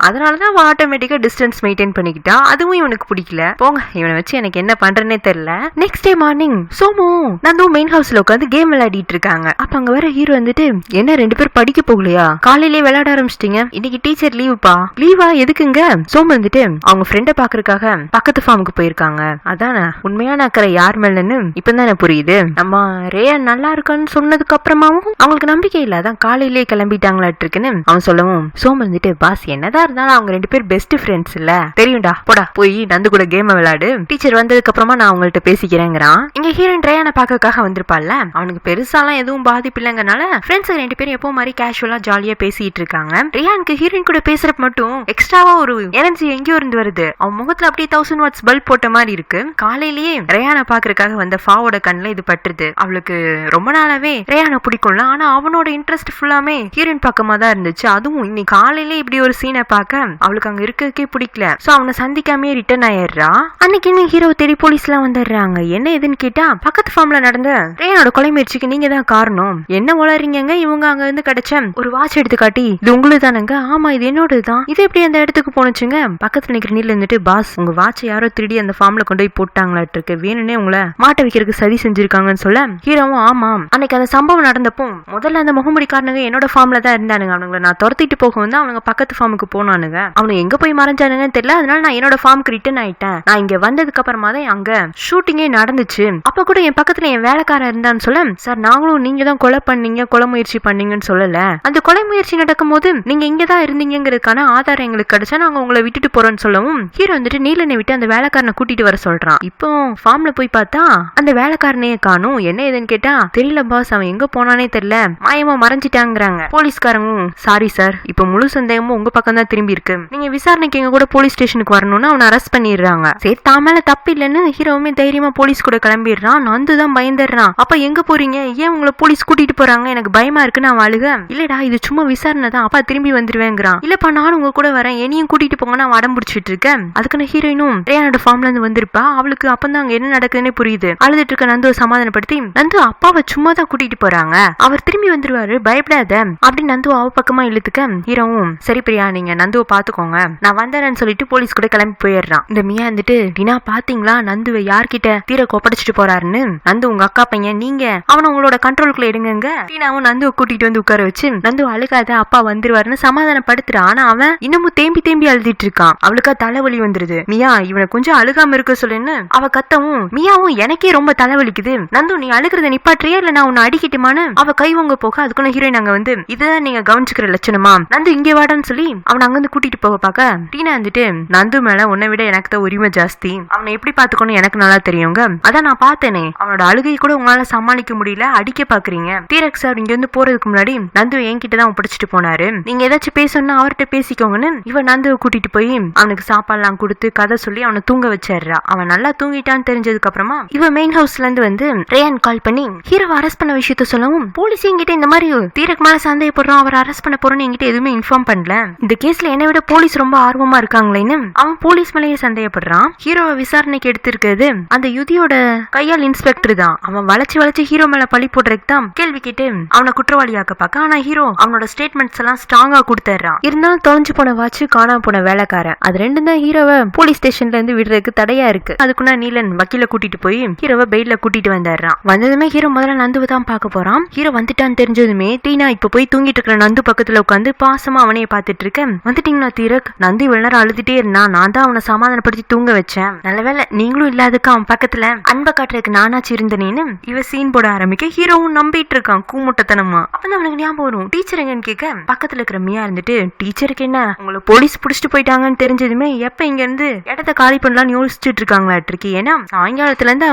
அதனாலதான் ஆட்டோமேட்டிக்கா டிஸ்டன்ஸ் மெயின்டைன் பண்ணிக்கிட்டா, அதுவும் இவனுக்கு பிடிக்கல. போங்க, இவனை வச்சு எனக்கு என்ன பண்றேன்னே தெரியல. Next day morning Somu Nandu main ஹவுஸ்ல உட்காந்து கேம் விளையாடிட்டு இருக்காங்க. அப்ப அங்க வர ஹீரோ வந்துட்டு என்ன ரெண்டு பேர் படிக்க போகலையா, காலையிலேயே விளையாட ஆரம்பிச்சிட்டீங்க, இன்னைக்கு டீச்சர் லீவுப்பா. லீவா எதுக்குங்க. சோமு வந்துட்டு அவங்க ஃப்ரெண்ட பாக்குறதுக்காக பக்கத்து ஃபார்முக்கு போயிருக்காங்க, அதான உண்மையான அக்கறை யார் மேலன்னு இப்பதானே புரியுது, நம்ம ரேயான் நல்லா இருக்கான்னு சொன்னதுக்கு அப்புறமாவும் அவங்களுக்கு நம்பிக்கை இல்ல, அதான் காலையிலேயே கிளம்பிட்டாங்களாட்டு இருக்குன்னு அவன் சொல்லவும் சோமு வந்துட்டு பாஸ் என்னதான் இருந்தாலும் அவங்க ரெண்டு பேர் பெஸ்ட் ஃப்ரெண்ட்ஸ் இல்ல, தெரியும்டா போடா போய் நந்து கூட கேம் விளையாடு, டீச்சர் வந்ததுக்கு அப்புறமா நான் அவங்கள்ட்ட பேசிக்கிறேங்கிறான். இங்க ஹீரோயின் ரேயானை பாக்கறதுக்காக வந்திருப்பாள்ல, அவனுக்கு பெருசாலாம் எதுவும் பாதிப்பு இல்லைங்கனால ஃப்ரெண்ட்ஸ் ரெண்டு பேரும் எப்போ மாதிரி கேஷுவலா ஜாலியா பேசிட்டு இருக்காங்க. ரேயானுக்கு ஹீரோயின் கூட பேசுறப்ப மட்டும் எக்ஸ்ட்ராவா ஒரு எனர்ஜி எங்கேயோ இருந்து வருது, அவன் முகத்துல அப்படியே 1000 வாட்ஸ் பல்ப் போட்ட மாதிரி இருக்கு. காலையிலேயே ரேயானை பாக்குறதுக்காக வந்த ஃபாவோட கண்ணுல இது பட்டுருது. அவளுக்கு ரொம்ப நாளாவே ரேயானை பிடிக்கும்ல, ஆனா அவனோட இன்ட்ரெஸ்ட் ஃபுல்லாமே ஹீரோயின் பக்கமா தான் இருந்துச்சு. அதுவும் இன்னைக்கு காலையிலே இப்படி ஒரு சீனை பார்க்க அவளுக்கு அங்க இருக்கே பிடிக்கல. சோ அவனை சந்திக்காமே ரிட்டர்ன் ஆயிடுறா. அன்னைக்கு ஹீரோ தேடி போலீஸ் எல்லாம் வந்துடுறாங்க. என்ன எதுன்னு கேட்டா பக்கத்து ஃபார்ம்ல நடந்த ரேயானோட கொலை முயற்சிக்கு நீங்க தான் காரணம், என்ன வளர்றீங்க. இவங்க அங்க இருந்து கிடைச்ச ஒரு வாட்ச் எடுத்து காட்டி இது உங்களுக்கு தானுங்க, ஆமா இது என்னோடதுதான், இது எப்படி அந்த இடத்துக்கு போனுச்சுங்க. பக்கத்துல நிக்கிற நீர்ல இருந்துட்டு பாஸ் உங்க வாட்சை யாரோ திருடி அந்த ஃபார்ம்ல கொண்டு போய் போட்டாங்க இருக்காங்களாட்டு இருக்கு, வேணும்னே உங்களை மாட்ட வைக்கிறதுக்கு சதி செஞ்சிருக்காங்கன்னு சொல்ல ஹீரோவும் ஆமாம் அன்னைக்கு அந்த சம்பவம் நடந்தப்போ முதல்ல அந்த முகமுடிக்காரனுங்க என்னோட ஃபார்ம்ல தான் இருந்தானுங்க, அவனுங்களை நான் துரத்திட்டு போகவும் தான் அவனுங்க பக்கத்து ஃபார்முக்கு போனானுங்க, அவனுங்க எங்க போய் மறைஞ்சானுங்கன்னு தெரியல, அதனால நான் என்னோட ஃபார்முக்கு ரிட்டர்ன் ஆயிட்டேன், நான் இங்க வந்ததுக்கு அப்புறமா தான் அங்க ஷூட்டிங்கே நடந்துச்சு, அப்ப கூட என் பக்கத்துல என் வேலைக்காரன் இருந்தான்னு சொல்ல சார் நாங்களும் நீங்க தான் கொலை பண்ணீங்க கொலை முயற்சி பண்ணீங்கன்னு சொல்லல, அந்த கொலை முயற்சி நடக்கும் போது நீங்க இங்கதான் இருந்தீங்கிறதுக்கான ஆதாரம் எங்களுக்கு கிடைச்சா நாங்க உங்களை விட்டுட்டு போறோம்னு சொல்லவும் ஹீரோ வந்துட்டு நீலனை விட்டு அந்த வேலைக்காரனை கூட்டிட்டு வர சொல்றான். இப்போ ஃபார்ம்ல போய் பார்த்தா அந்த வேலைக்காரனையே காணும், என்ன ஏதுன்னு கேட்டா தெரியல பாஸ் அவன் எங்க போனானே தெரியல மாயமா மறைஞ்சிட்டாங்கிறாங்க. போலீஸ்காரங்க சாரி சார் இப்ப முழு சந்தேகமும் உங்க பக்கம் தான் திரும்பி இருக்கு, நீங்க விசாரணைக்கு எங்க கூட போலீஸ் ஸ்டேஷனுக்கு வரணும்னு அவனை அரெஸ்ட் பண்ணிடுறாங்க. சரி தான் மேல தப்பு இல்லன்னு ஹீரோவுமே தைரியமா போலீஸ் கூட கிளம்பிடுறான். நந்து தான் பயந்துடுறான். அப்ப எங்க போறீங்க, ஏன் உங்களை போலீஸ் கூட்டிட்டு போறாங்க, எனக்கு பயமா இருக்குன்னு அவன் அழுக, இல்லடா இது சும்மா விசாரணை தான் அப்பா திரும்பி வந்துருவேங்கிறான். இல்லப்பா நானும் உங்க கூட வரேன் என்னையும் கூட்டிட்டு போங்கன்னு அவன் அடம் பிடிச்சிட்டு இருக்கேன். அதுக்குன்னு ஹீரோயினும் ரேயானோட ஃபார்ம்ல இருந்து வந்திருப்பா, அவளுக்கு அப்பதான் அங்க என்ன நடக்குதுன்னே புரியுது. அழுதுட்டு இருக்க நந்துவை சமாதானப்படுத்தி நந்து அப்பாவை சும்மா தான் கூட்டிட்டு போறாங்க, அவர் திரும்பி வந்துருவாரு பயப்படாத அப்படின்னு நந்து அவ பக்கமா இழுத்துக்க ஹீரோவும் சரி பிரியா நீங்க நந்துவை பாத்துக்கோங்க நான் வந்தேன்னு சொல்லிட்டு போலீஸ் கூட கிளம்பி போயிடுறான். இந்த மியா வந்துட்டு டினா பாத்தீங்களா நந்துவை யார்கிட்ட தீர கொப்படைச்சிட்டு போறாருன்னு, நந்து உங்க அக்கா பையன் நீங்க அவனை உங்களோட கண்ட்ரோலுக்குள்ள எடுங்க. டீனாவும் நந்துவை கூட்டிட்டு வந்து உட்கார வச்சு நந்து அழுகாத அப்பா வந்துருவாருன்னு சமாதானப்படுத்துறான். ஆனா அவன் இன்னமும் தேம்பி அழுதிட்டு இருக்கான். அவளுக்கா தலைவலி வந்துருது. மியா இவனை கொஞ்சம் அழுகாம இருக்க சொல்லுன்னு அவ கத்தவும் மியாவும் எனக்கே ரொம்ப தலைவலிக்குது நந்து நீ அழுகிறத நிப்பாற்றியா இல்ல நான் உன்னை அடிக்கிட்டுமான்னு அவ கை உங்க போக அதுக்குள்ள ஹீரோயின் அங்க வந்து இதுதான் நீங்க கவனிச்சுக்கிற லட்சணமா நந்து இங்கே வாடான்னு சொல்லி அவனை அங்கிருந்து கூட்டிட்டு போக பாக்க டீனா வந்துட்டு நந்து மேல உன்னை விட எனக்கு தான் உரிமை ஜாஸ்தி, அவனை எப்படி பாத்துக்கணும் எனக்கு நல்லா தெரியுங்க, அதான் நான் பார்த்தேனே அவனோட அழுகை கூட உங்களால சமாளிக்க முடியல அடிக்க பாக்குறீங்க. தீரக் சார் இங்க இருந்து போறதுக்கு முன்னாடி நந்து என்கிட்ட தான் ஒப்படைச்சிட்டு போனாரு, நீங்க ஏதாச்சும் பேசணும்னா அவர்கிட்ட பேசிக்கோங்கன்னு இவன் நந்துவை கூட்டிட்டு போய் அவனுக்கு சாப்பாடுலாம் கொடுத்து கதை சொல்லி அவனை தூங்க வச்சிடுறா. அவன் நல்லா தூங்கிட்டான்னு தெரிஞ்சதுக்கு அப்புறமா இவன் மெயின் ஹவுஸ்ல இருந்து வந்து ரேயான் கால் பண்ணி ஹீரோவை அரெஸ்ட் பண்ண விஷயத்த சொல்லவும் போலீஸ் என்கிட்ட இந்த மாதிரி தீரக் மேல சந்தேகப்படுறோம் அவர் அரெஸ்ட் பண்ண போறோம்னு என்கிட்ட எதுவுமே இன்ஃபார்ம் பண்ணல, இந்த கேஸ்ல என்னை விட போலீஸ் ரொம்ப ஆர்வமா இருக்காங்களேன்னு அவன் போலீஸ் மேலேயே சந்தேகப்படுறான். ஹீரோவை விசாரணைக்கு எடுத்திருக்கிறது அந்த யுதியோட கையால் இன்ஸ்பெக்டர் தான். அவன் வளைச்சு ஹீரோ மேல பழி போடுறதுக்கு தான் கேள்வி கேட்டு அவனை குற்றவாளியாக்க பார்க்க, ஆனா ஹீரோ அவனோட ஸ்டேட்மெண்ட்ஸ் எல்லாம் ஸ்ட்ராங்கா கொடுத்துறான். இருந்தாலும் தொலைஞ்சு போன வாட்ச் காணாம போன வேலைக்காரன் அது ரெண்டும் தான் ஹீரோவை போலீஸ் ஸ்டேஷன்ல இருந்து விடுறதுக்கு தடையா இருக்கு. அதுக்குன்னா நீலன் வக்கீல கூட்டிட்டு போய் ஹீரோவை பெயில கூட்டிட்டு வந்துடுறான். வந்ததுமே ஹீரோ முதல்ல நந்துவை தான் பார்க்க போறான். ஹீரோ வந்துட்டான்னு தெரிஞ்சதுமே டீனா இப்ப போய் தூங்கிட்டு இருக்கிற நந்து பக்கத்துல உட்காந்து பாசமா அவனையே பாத்துட்டு இருக்கேன். வந்துட்டீங்களா தீரக், நந்து இவ்வளவு நேரம் அழுதுட்டே இருந்தான், நான் தான் அவனை சமாதானப்படுத்தி தூங்க வச்சேன், நல்லவேளை நீங்களும் இல்லாதக்கு அவன் பக்கத்துல அன்பை காட்டுறதுக்கு நானாச்சு இருந்தேன்னு இவ சீன் போட ஆரம்பிக்க ஹீரோவும் நம்பிட்டு இருக்கான் கூமுட்டத்தனமா. அப்பதான் அவனுக்கு ஞாபகம் வரும் டீச்சர் எங்கன்னு கேட்க பக்கத்துல இருக்கிற மியா இருந்துட்டு டீச்சருக்கு என்ன உங்களை போலீஸ் புடிச்சிட்டு போயிட்டாங்கன்னு தெரிஞ்சதுமே எப்ப இங்க இருந்து இடத்த காலி பண்ணலாம்னு யோசிச்சுட்டு இருக்காங்களாட்டிருக்கு. ஏன்னா சாயங்காலத்துல இருந்து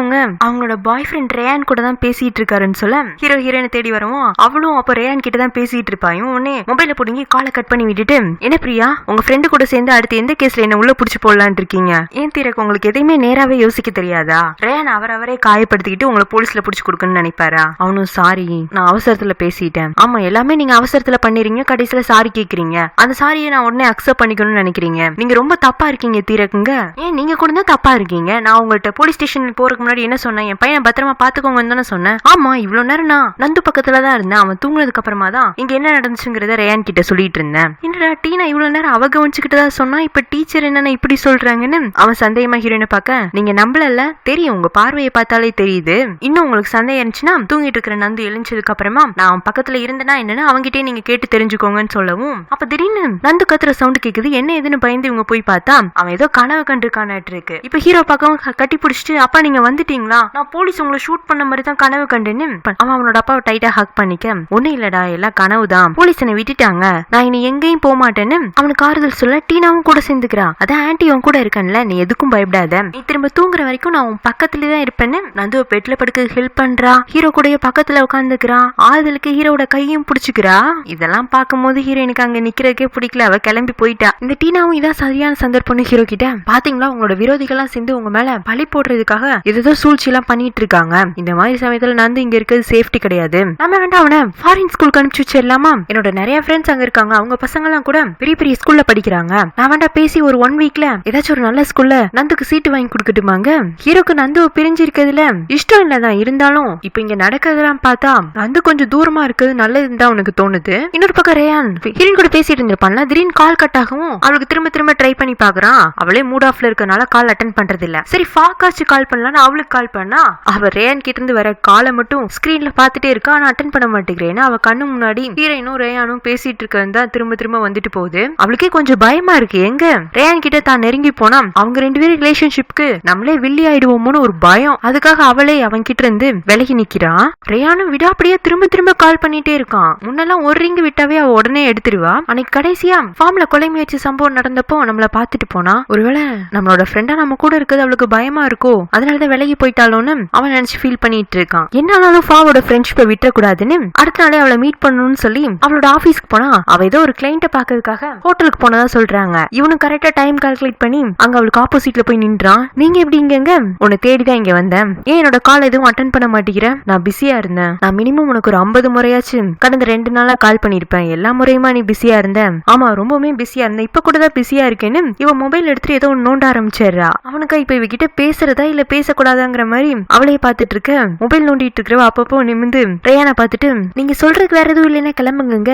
அவங்களோட பாய் ஃப்ரெண்ட் ரேயான் கூட தான் பேசிட்டு இருக்காருன்னு சொல்ல ஹீரோ ஹீரோயினை தேடி வரவும் அவளும் அப்ப ரேயான் கிட்ட தான் பேசிட்டு இருப்பாயும். உடனே மொபைல போடுங்க காலை கட் பண்ணி விட்டுட்டு என்ன பிரியா உங்க ஃப்ரெண்டு கூட சேர்ந்து அடுத்து எந்த கேஸ்ல என்ன உள்ள புடிச்சு போடலான்னு இருக்கீங்க, ஏன் தீரக் உங்களுக்கு எதையுமே நேராவே யோசிக்க தெரியாதா, ரேயான் அவரே காயப்படுத்திக்கிட்டு உங்களை போலீஸ்ல புடிச்சு கொடுக்கணும்னு நினைப்பாரா, அவனும் சாரி நான் அவசரத்துல பேசிட்டேன், ஆமா எல்லாமே நீங்க அவசரத்துல பண்ணிருங்க கடைசியில சாரி கேக்குறீங்க, அந்த சாரியை நான் உடனே அக்செப்ட் பண்ணிக்கணும்னு நினைக்கிறீங்க, நீங்க ரொம்ப தப்பா இருக்கீங்க தீரக்குங்க, ஏன் நீங்க கூட தான் தப்பா இருக்கீங்க, நான் உங்கள்கிட்ட போலீஸ் ஸ்டேஷன் போறதுக்கு முன்னாடி என்ன சொன்னேன் என் பையனை பத்திரமா பாத்துக்கோங்கன்னு தானே சொன்னேன், ஆமா இவ்வளவு நேரம் நான் நந்து பக்கத்துல தான் இருந்தேன், அவன் தூங்குனதுக்கு அப்புறமா தான் இங்க என்ன நடந்துச்சுங்கிறத ரேயான் கிட்ட சொல்லிட்டு இருந்தேன், என்னடா டீனா இவ்வளவு நேரம் அவ கவனிச்சுக்கிட்டதா சொன்னா இப்ப டீச்சர் என்ன இப்படி சொல்றாங்கன்னு அவன் சந்தேகமா ஹீரோயினை பார்க்க நீங்க நம்பல தெரியும் உங்க பார்வையை பார்த்தாலே தெரியுது, இன்னும் உங்களுக்கு சந்தேகம் இருந்துச்சுன்னா தூங்கிட்டு இருக்கிற நந்து எழுந்ததுக்கு அப்புறமா நான் அவன் பக்கத்துல இருந்தேன்னா என்னன்னு அவங்கிட்டே நீங்க கேட்டு தெரிஞ்சுக்கோங்கன்னு சொல்லவும் அப்ப திடீர்னு நந்து கத்துற சவுண்ட் கேக்குது, என்ன எதுன்னு பயந்து இவங்க போய் பார்த்தா அவன் ஏதோ கனவு கண்டிருக்கானாட்டு இருக்கு. இப்ப ஹீரோ பக்கம் கட்டி பிடிச்சிட்டு அப்பா நீங்க வந்துட்டீங்களா, நான் போலீஸ் உங்களை ஷூட் பண்ண மாதிரி தான் கனவு கண்டுன்னு அவன் அவனோட அப்பாவை டைட்டா ஹக் பண்ணிக்க ஒன்னும் இல்லடா எல்லாம் கனவுதான் போலீஸ் என்னை விட்டுட்டாங்க நான் இனி எங்கேயும் போக மாட்டேன்னு அவனுக்கு ஆறுதல் சொல்ல டீனாவும் கூட சேர்ந்துக்கிறான். அதான் ஆன்டி உன் கூட இருக்கன்ல நீ எதுக்கும் பயப்படாத, நீ திரும்ப தூங்குற வரைக்கும் நான் உன் பக்கத்துலயே தான் இருப்பேன்னு நந்துவை பெட்ல படுக்க ஹெல்ப் பண்றா. ஹீரோ கூட பக்கத்துல உட்காந்துக்கிறான். ஆறுதலுக்கு ஹீரோட கையும் பிடிச்சுக்கிறா. இதெல்லாம் பார்க்கும்போது ஹீரோயினுக்கு அங்க நிக்கிறதுக்கே பிடிக்கல, அவ கிளம்பி போயிட்டா. இந்த டீனாவும் இதான் சரியான சந்தர்ப்பம்னு ஹீரோ கிட்ட பாத்தீங்களா உங்களோட விரோதிகள்லாம் சேர்ந்து உங்க மேல பழி போடுறதுக்காக ஏதோ சூழ்ச்சி எல்லாம் பண்ணிட்டு இருக்காங்க, இந்த மாதிரி சமயத்துல நந்து இங்க இருக்கிறது சேஃப்டி கிடையாது, நம்ம வேண்டாம் அவனை ஃபாரின் ஸ்கூலுக்கு அனுப்பிச்சு வச்சிடலாமா, என்னோட நிறைய ஃப்ரெண்ட்ஸ் அங்க இருக்காங்க அவங்க பசங்க எல்லாம் கூட பெரிய பெரிய ஸ்கூல்ல படிக்கிறாங்க, நான் வேண்டாம் பேசி ஒரு 1 வீக்ல ஏதாச்சும் ஒரு நல்ல ஸ்கூல்ல நந்துக்கு சீட்டு வாங்கி கொடுக்கட்டுமாங்க. ஹீரோக்கு நந்து பிரிஞ்சு இருக்கிறதுல இஷ்டம் இல்லதான், இருந்தாலும் இப்ப இங்க நடக்கிறதெல்லாம் பார்த்தா நந்து கொஞ்சம் தூரமா இருக்கிறது நல்லதுன்னு தான் உனக்கு தோணுது. இன்னொரு பக்கம் ரேயான் ஹீரோயின் கூட பேசிட்டு இருந்திருப்பான்ல, திடீர்னு கால் கட் ஆகவும் அவளுக்கு திரும்ப ட்ரை பண்ணி பாக்குறான். அவளே மூட் ஆஃப்ல இருக்கனால கால் அட்டென்ட் பண்றது இல்ல. சரி சரி ஃபாக்காச்சு கால் பண்ணலான்னு அவளுக்கு கால் பண்ணா அவ ரேயான் கிட்ட இருந்து வர காலை மட்டும் ஸ்கிரீன்ல பாத்துட்டே இருக்கா. ஆனா அட்டன் பண்ண மாட்டேங்கிறேன்னு அவ கண்ணு முன்னாடி ஹீரோயினும் ரேயானும் பேசிட்டு இருக்கதான் திரும்ப திரும்ப வந்துட்டு போகுது. அவளுக்கே கொஞ்சம் பயமா இருக்கு. எங்க ரேயான் கிட்ட தான் நெருங்கி போனா அவங்க 2 பேரும் ரிலேஷன்ஷிப்க்கு நம்மளே வில்லி ஆயிடுவோமோன்னு ஒரு பயம். அதுக்காக அவளே அவன் கிட்ட இருந்து விலகி நிக்கிறான். ரேயானும் விடாப்படியா திரும்ப திரும்ப கால் பண்ணிட்டே இருக்கான். முன்னெல்லாம் ஒரு ரிங் விட்டாவே அவ உடனே எடுத்துருவா. அன்னைக்கு கடைசியா ஃபார்ம்ல கொலை முயற்சி சம்பவம் நடந்தப்போ நம்மள பாத்துட்டு போனா. ஒருவேளை நம்மளோட ஃப்ரெண்டா நம்ம கூட இருக்கிறது அவளுக்கு பயமா இருக்கோ, அதனாலதான் விலகி போயிட்டாலோன்னு அவன் நினைச்சு ஃபீல் பண்ணிட்டு இருக்கான். என்னாலும் ஃபாவோட ஃப்ரெண்ட்ஷிப்பை விட்டுறக்கூடாதுன்னு அடுத்த நாளே அவளை மீட் பண்ணணும்னு சொல்லி அவளோட ஆபீஸ்க்கு போனா. அவ ஏதோ ஒரு கிளைண்ட பாக்கிறதுக்காக ஹோட்டலுக்கு போனதா சொல்றாங்க. இவனும் கரெக்டா டைம் கால்குலேட் பண்ணி அங்க அவளுக்கு ஆப்போசிட்ல போய் நின்றான். நீங்க எப்படி இங்க? உன்னை தேடிதான் இங்க வந்தேன். ஏன் என்னோட கால் எதுவும் அட்டன் பண்ண மாட்டேங்கிற? நான் பிஸியா இருந்தேன். நான் மினிமம் உனக்கு ஒரு 50 முறையாச்சு கடந்த 2 நாளா கால் பண்ணிருப்பேன். எல்லா முறையுமா நீ பிஸியா இருந்த? ஆமா, ரொம்பவுமே பிஸியா இருந்தேன். இப்ப கூட தான் பிஸியா இருக்கேன்னு இவன் மொபைல் எடுத்துட்டு ஏதோ நோண்ட ஆரம்பிச்சிடுறா. அவனுக்கா இப்ப இவகிட்ட பேசுறதா இல்ல பேசக்கூடாதாங்கிற மாதிரி அவளையே பாத்துட்டு இருக்க. மொபைல் நோண்டிட்டு இருக்கிறவ அப்பப்போ நிமிந்து ரேயானை பாத்துட்டு, நீங்க சொல்றதுக்கு வேற எதுவும் இல்லைன்னா கிளம்புங்க.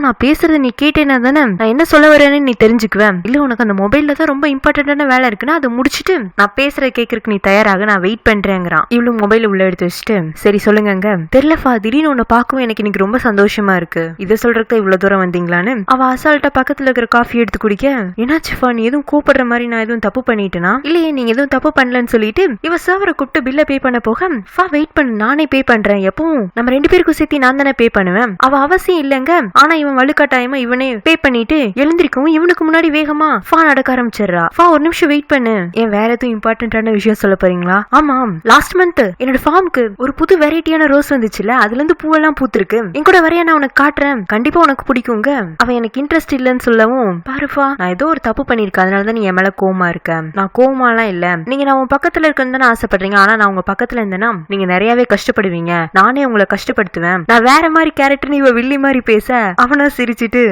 நான் பேசுறத நீ கேட்டேன்னா தானே நான் என்ன சொல்ல வரேன்னு நீ தெரிஞ்சுக்குவேன். இல்ல உனக்கு அந்த மொபைல்ல தான் ரொம்ப இம்பார்ட்டன்டான வேலை இருக்குன்னா அதை முடிச்சுட்டு நான் பேசுற கேட்கறதுக்கு நீ தயாராக, நான் வெயிட் பண்றேங்கிறான். இவ்வளவு மொபைல் உள்ள எடுத்து வச்சுட்டு, சரி சொல்லுங்க. தெரியலப்பா, திடீர்னு உன்னை பார்க்கவும் எனக்கு இன்னைக்கு ரொம்ப சந்தோஷமா இருக்கு. இதை சொல்றதுக்கு இவ்வளவு தூரம் வந்தீங்களான்னு அவ அசால்ட்டா பக்கத்துல இருக்கிற காஃபி எடுத்து குடிக்க, என்னாச்சுப்பா நீ எதுவும் கூப்பிடுற மாதிரி நான் எதுவும் தப்பு பண்ணிட்டேனா? இல்லையே, நீங்க எதுவும் தப்பு பண்ணலன்னு சொல்லிட்டு இவ சர்வரை கூப்பிட்டு பில்ல பே பண்ண போக, வெயிட் பண்ணு நானே பே பண்றேன். எப்பவும் நம்ம 2 பேருக்கும் சேர்த்து நான் தானே பே பண்ணுவேன். அவ அவசியம் இல்லங்க. ஆனா இவன் வலுக்கட்டாயமா இவனே பே பண்ணிட்டு எழுந்திருக்கவும் இவனுக்கு முன்னாடி வேகமா நடக்க ஆரம்பிச்சிடுறா. ஒரு நிமிஷம் வெயிட் பண்ணு. ஏன் வேற எதுவும் இம்பார்ட்டன்டான விஷயம் சொல்ல போறீங்களா? ஆமா, லாஸ்ட் மந்த் என்னோட ஃபார்முக்கு ஒரு புது வெரைட்டியான ரோஸ் வந்துச்சுல, அதுல இருந்து பூவெல்லாம் பூத்திருக்கு. என் கூட வரையா நான் உனக்கு காட்டுறேன், கண்டிப்பா உனக்கு பிடிக்குங்க. அவன் எனக்கு இன்ட்ரெஸ்ட் இல்லன்னு சொல்லவும், பாருப்பா நான் ஏதோ ஒரு தப்பு பண்ணிருக்கேன், அதனாலதான் நீ என் மேல கோவமா இருக்க. நான் கோவமாலாம் இல்ல. நீங்க நான் உன் பக்கத்துல இருக்கன்னு தானே ஆசைப்படுறீங்க. ஆனா நான் உங்க பக்கத்துல இருந்தேன்னா நீங்க நிறையவே கஷ்டப்படுவீங்க. நானே உங்களை கஷ்டப்படுத்துவேன். நான் வேற மாதிரி கேரக்டர் இவ வில்லி மாதிரி பேச அவனா சிரிச்சிட்டு,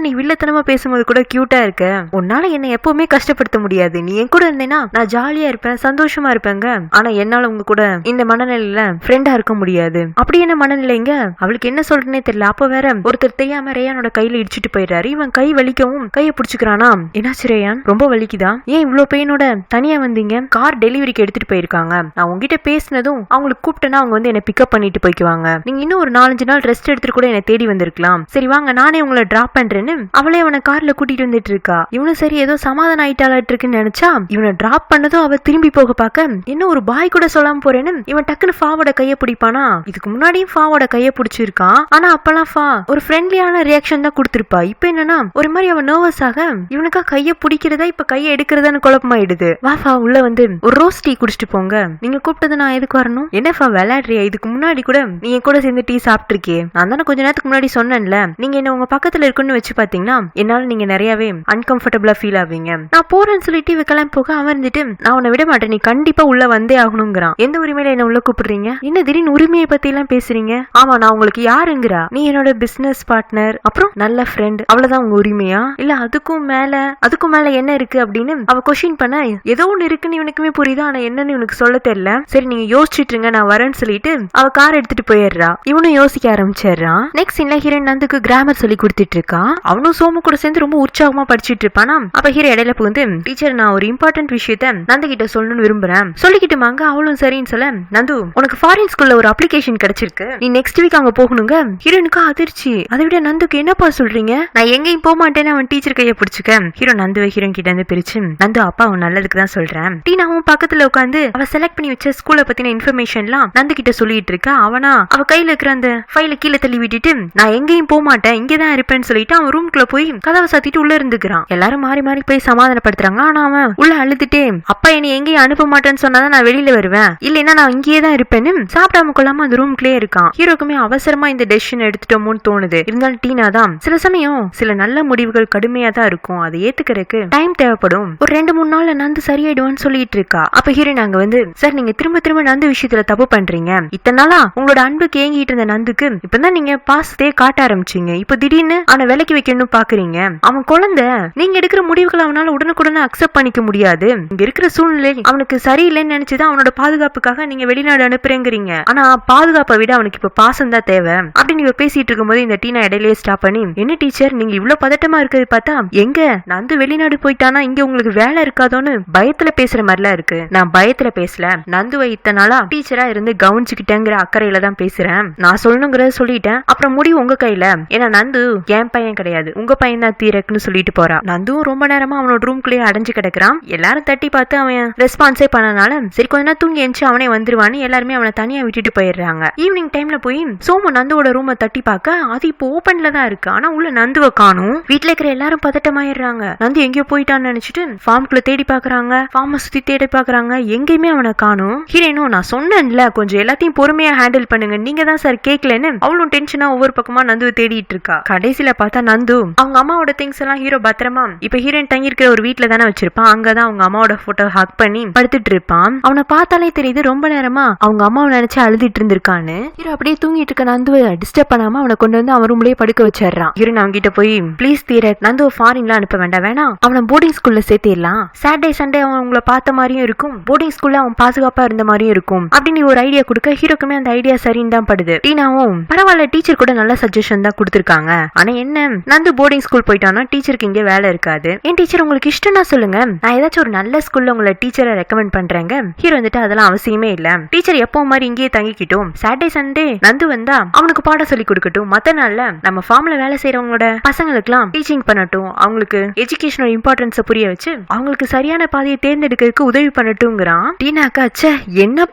நீ வில்லத்தனமா பேசும்போது கூட கியூட்டா இருக்க. உன்னால என்ன எப்பவுமே கஷ்டப்படுத்த முடியாது. நீ என் கூட இருந்தேன்னா நான் ஜாலியா இருப்பேன், சந்தோஷமா இருப்பேங்க. ஆனா என்னால உங்க கூட இந்த மனநிலையில ஃப்ரெண்டா இருக்க முடியாது. அப்படி என்ன மனநிலைங்க? அவளுக்கு என்ன சொல்றேன்னே தெரியல. அப்ப வேற ஒருத்தர் தெரியாம ரேயானோட கையில இடிச்சிட்டு போயிடுறாரு. இவன் கை வலிக்கவும் கையை பிடிச்சுக்கிறானா. என்னாச்சு ரேயான், ரொம்ப வலிக்குதா? ஏன் இவ்வளவு பெயினோட தனியா வந்தீங்க? கார் டெலிவரிக்கு எடுத்துட்டு போயிருக்காங்க. நான் உங்ககிட்ட பேசினதும் அவங்களுக்கு கூப்பிட்டேன்னா அவங்க வந்து என்ன பிக்கப் பண்ணிட்டு போய்க்குவாங்க. நீங்க இன்னும் ஒரு 4-5 நாள் ரெஸ்ட் எடுத்துட்டு கூட என்ன தேடி வந்திருக்கலாம். சரி வாங்க நானே உங்களை டிராப் பண்றேன்னு அவளே அவனை கார்ல கூட்டிட்டு வந்துட்டு இருக்கா. இவனும் சரி ஏதோ சமாதானம் ஆயிட்டாளாட்டு இருக்குன்னு நினைச்சா, இவனை டிராப் பண்ணதும் அவ திரும்பி போக பார்க்க, இன்னும் ஒரு பாய் கூட சொல்லாம போறேன்னு இவன் டக்குன்னு ஃபாவோட கைய பிடிப்பானா. இதுக்கு முன்னாடியும் ஃபாவோட கைய பிடிச்சிருக்கான். ஆனா அப்பெல்லாம் ஃபா ஒரு ஃப்ரெண்ட்லியான ரியாக்ஷன் தான் கொடுத்திருப்பா. இப்ப என்னன்னா ஒரு மாதிரி அவன் நர்வஸ் ஆக இவனுக்கா கைய பிடிக்கிறதா இப்ப கைய எடுக்கிறதான்னு குழப்பமாயிடுது. வா உள்ள வந்து ஒரு ரோஸ் டீ குடிச்சிட்டு போங்க. நீங்க கூப்பிட்டது நான் எதுக்கு வரணும்? என்னப்பா விளையாடுறியா? இதுக்கு முன்னாடி கூட நீ என் கூட சேர்ந்து டீ சாப்பிட்டுருக்கே. நான் தானே கொஞ்ச நேரத்துக்கு முன்னாடி சொன்னேன்ல, நீங்க என்ன உங்க பக்கத்துல இருக்குன்னு வச்சு பாத்தீங்கன்னா என்னால நீங்க நிறையவே அன்கம்ஃபர்டபிளா ஃபீல் ஆவீங்க. நான் போறேன்னு சொல்லிட்டு கிளம்பி போக அவன் இருந்துட்டு, நான் உன்னை விட மாட்டேன், நீ கண்டிப்பா உள்ள வந்தே ஆகணுங்கிறான். எந்த உரிமையில என்ன உள்ள கூப்பிடுறீங்க? என்ன திடீர்னு உரிமையை பத்தி எல்லாம் பேசுறீங்க? ஆமா நான் உங்களுக்கு யாருங்கிறா? நீ என்னோட பிசினஸ் பார்ட்னர், அப்புறம் நல்ல ஃப்ரெண்ட், அவ்வளவுதான் உங்க உரிமையா? இல்ல அதுக்கும் மேல என்ன இருக்கு அப்படின்னு அவ கொஸ்டின் பண்ண, ஏதோ ஒண்ணு இருக்குன்னு இவனுக்குமே புரியுது. ஆனா என்னன்னு இவனுக்கு சொல்ல தெரியல. சரி நீங்க யோசிச்சுட்டு இருங்க, நான் வரேன்னு சொல்லிட்டு அவ கார் எடுத்துட்டு போயிடுறா. இவனும் யோசிக்க ஆரம்பிச்சிடுறான். நெக்ஸ்ட் சீன்ல ஹீரோயின் நந்துக்கு கிராமர் சொல்லி கொடுத்துட்டு இருக்கா. அவனும் சோமு கூட சேர்ந்து ரொம்ப உற்சாகமா படிச்சுட்டு இருப்பானா. அப்ப ஹீரோ இடையில புகுந்து, டீச்சர் நான் ஒரு இம்பார்ட்டன்ட் விஷயத்த நந்து கிட்ட சொல்லணும்னு விரும்புறேன். சொல்லிக்கிட்டுமாங்க. அவளும் சரின்னு சொல்ல, நந்து உனக்கு ஃபாரின் ஸ்கூல்ல ஒரு அப்ளிகேஷன் கிடைச்சிருக்கு, நீ நெக்ஸ்ட் வீக் அங்க போகணுங்க. ஹீரோனுக்கு அதிர்ச்சி. அதை விட நந்துக்கு என்னப்பா சொல்றீங்க? நான் எங்கேயும் போக மாட்டேன்னு அவன் டீச்சர் கையை பிடிச்சுக்க. ஹீரோ நந்துவை ஹீரோன் கிட்ட இருந்து பிரிச்சு, நந்து அப்பா அவன் நல்லதுக்கு தான் சொல்றேன். டீனாவும் பக்கத்துல உட்காந்து அவ செலக்ட் பண்ணி வச்ச ஸ்கூலை பத்தின இன்ஃபர்மேஷன்லாம் நந்து கிட்ட சொல்லிட்டு இருக்கா. அவனா அவ கையில இருக்கிற அந்த ஃபைல கீழே தள்ளி விட்டுட்டு, நான் எங்கேயும் போக மாட்டேன், இங்கதான் இருப்பேன்னு சொல்லிட்டு அவன் ரூம்குள்ள போய் கதவை சாத்திட்டு உள்ள இருந்துக்கிறான். எல்லாரும் மாறி மாறி போய் சமாதானப்படுத்துறாங்க. ஆனா அவன் உள்ள அழுதுட்டே, அப்பா என்னை எங்கேயும் அனுப்ப மாட்டேன்னு சொன்னாதான் நான் வெளியில வருவேன், இல்லைன்னா நான் இங்கேயே தான் இருப்பேன்னு சாப்பிடாம கொள்ளாம அந்த ரூம்குள்ளே இருக்கான். ஹீரோக்குமே அவசரமா இந்த டெசிஷன் எடுத்துட்டோமோன்னு தோணுது. இருந்தாலும் டீனா தான் சில சமயம் சில நல்ல முடிவுகள் கடுமையா தான் இருக்கும், அதை ஏத்துக்கிறதுக்கு டைம் தேவைப்படும், ஒரு 2-3 நாள்ல நந்து சரியாயிடுவான்னு சொல்லிட்டு இருக்கா. அப்ப ஹீரோயின் அங்க வந்து, சார் நீங்க திரும்ப திரும்ப நந்து விஷயத்துல தப்பு பண்றீங்க. இத்தனை நாளா உங்களோட அன்புக்கு ஏங்கிட்டு இருந்த நந்துக்கு இப்பதான் நீங்க பாசத்தையே காட்ட ஆரம்பிச்சீங்க. இப்ப திடீர்னு அவனை விலைக்கு வைக்கணும் பாக்குறீங்க. அவன் குழந்தை, நீங்க எடுக்கிற முடிவுகளை அவனால உடனுக்குடனே அக்செப்ட் பண்ணிக்க முடியாது. இங்க இருக்கிற சூழ்நிலை அவனுக்கு சரியில்லைன்னு நினைச்சுதான் அவனோட பாதுகாப்புக்காக நீங்க வெளிநாடு அனுப்புறேங்கிறீங்க. ஆனா பாதுகாப்பை விட அவனுக்கு இப்ப பாசம் தான் தேவை அப்படின்னு இவ பேசிட்டு இருக்கும் போது இந்த டீனா இடையிலேயே ஸ்டாப் பண்ணி, என்ன டீச்சர் நீங்க இவ்வளவு பதட்டமா இருக்கிறது பார்த்தா எங்க நந்து வெளிநாடு போயிட்டானா இங்க உங்களுக்கு வேலை இருக்காதோன்னு பயத்துல பேசுற மாதிரி மாதிரிலாம் இருக்கு. நான் பயத்துல பேசல, நந்துவை இத்தனை நாளா டீச்சரா இருந்து கவனிச்சுக்கிட்டேங்கிற அக்கறையில தான் பேசுறேன். நான் சொல்லணுங்கிறத சொல்லிட்டேன், அப்புறம் முடிவு உங்க கையில. ஏன்னா நந்து என் பையன் கிடையாது, உங்க பையன் தான் தீரக்குன்னு சொல்லிட்டு போறா. நந்துவும் ரொம்ப நேரமா அவனோட ரூம்குள்ளேயே அடைஞ்சு கிடக்குறான். எல்லாரும் தட்டி பார்த்து அவன் ரெஸ்பான்ஸே பண்ணனால சரி கொஞ்ச நேரம் தூங்கி எந்திச்சு அவனே வந்துருவான்னு எல்லாருமே அவனை தனியா விட்டுட்டு போயிடுறாங்க. ஈவினிங் டைம்ல போய் சோமு நந்துவோட ரூமை தட்டி பார்க்க அது இப்போ ஓபன்ல தான் இருக்கு. ஆனா உள்ள நந்துவை காணும். வீட்டுல இருக்கிற எல்லாரும் பதட்டமாயிடுறாங்க. நந்து எங்கேயோ போயிட்டான்னு நினைச்சிட்டு ஃபார்ம்குள்ள தேடி பாக்குறாங்க, ஃபார்மை சுத்தி தேடி பாக்குறாங்க, எங்கேயுமே அவனை காணும். ஹீரோனும் நான் சொன்னேன்ல கொஞ்சம் எல்லாத்தையும் பொறுமையா ஹேண்டில் பண்ணுங்க, நீங்க தான் சார் கேட்கலன்னு அவளும் டென்ஷனா ஒவ்வொரு பக்கமா நந்துவை தேடிட்டு இருக்கா. கடைசியில பார்த்தா நந்து அவங்க அம்மாவோட திங்ஸ் எல்லாம் ஹீரோ பத்திரமா இப்ப ஹீரோயின் தங்கி இருக்கிற ஒரு வீட்டுல தானே வச்சிருப்பான். அங்கதான் அவங்க அம்மாவோட போட்டோ ஹக் பண்ணி படுத்துட்டு இருப்பான். அவனை பார்த்தாலே தெரியுது ரொம்ப நேரமா அவங்க அம்மாவை நினைச்சு அழுதிட்டு இருந்திருக்கான்னு. ஹீரோ அப்படியே தூங்கிட்டு இருக்க நந்துவை டிஸ்டர்ப் பண்ணாம அவனை கொண்டு வந்து அவன் ரூம்லயே படுக்க வச்சிடறான். ஹீரோன் அவங்க கிட்ட போய் ப்ளீஸ் தீரக் நந்துவை ஃபாரின்ல அனுப்ப வேண்டாம், அவனை போர்டிங் ஸ்கூல்ல சேர்த்திடலாம். சாட்டர்டே சண்டே அவன் உங்களை பார்த்த மாதிரியும் இருக்கும், போர்டிங் ஸ்கூல்ல அவன் பாதுகாப்பா இருந்த மாதிரியும் இருக்கும் அப்படின்னு ஒரு ஐடியா கொடுக்க ஹீரோக்குமே அந்த ஐடியா சரின்னு தான் படுது. டீனாவும் பரவாயில்ல டீச்சர் கூட நல்ல சஜஷன் தான் கொடுத்திருக்காங்க, ஆனா என்ன நந்து போர்டிங் ஸ்கூல் போயிட்டானா டீச்சருக்கு இங்கே வேலை இருக்காது. ஏன் டீச்சர் உங்களுக்கு இஷ்டம்னா சொல்லுங்க, நான் ஏதாச்சும் ஒரு நல்ல ஸ்கூல்ல உங்களை டீச்சரை ரெக்கமெண்ட் பண்றேங்க. ஹீரோ வந்துட்டு அதெல்லாம் அவசியமே இல்ல, டீச்சர் எப்போ மாதிரி இங்கேயே தங்கிக்கிட்டும், சாட்டர்டே சண்டே நந்து வந்தா அவனுக்கு பாடம் சொல்லி கொடுக்கட்டும், மத்த நாள்ல நம்ம ஃபார்ம்ல வேலை செய்யறவங்களோட பசங்களுக்குலாம் டீச்சிங் பண்ணட்டும், அவங்களுக்கு எஜுகேஷனல் இம்பார்ட்டன்ஸை புரிய வச்சு அவங்களுக்கு சரியான பாதையை தேர்ந்தெடுக்கிறதுக்கு உதவி பண்ணட்டும்ங்கிறான். டீனாக்கா ச்சே என்ன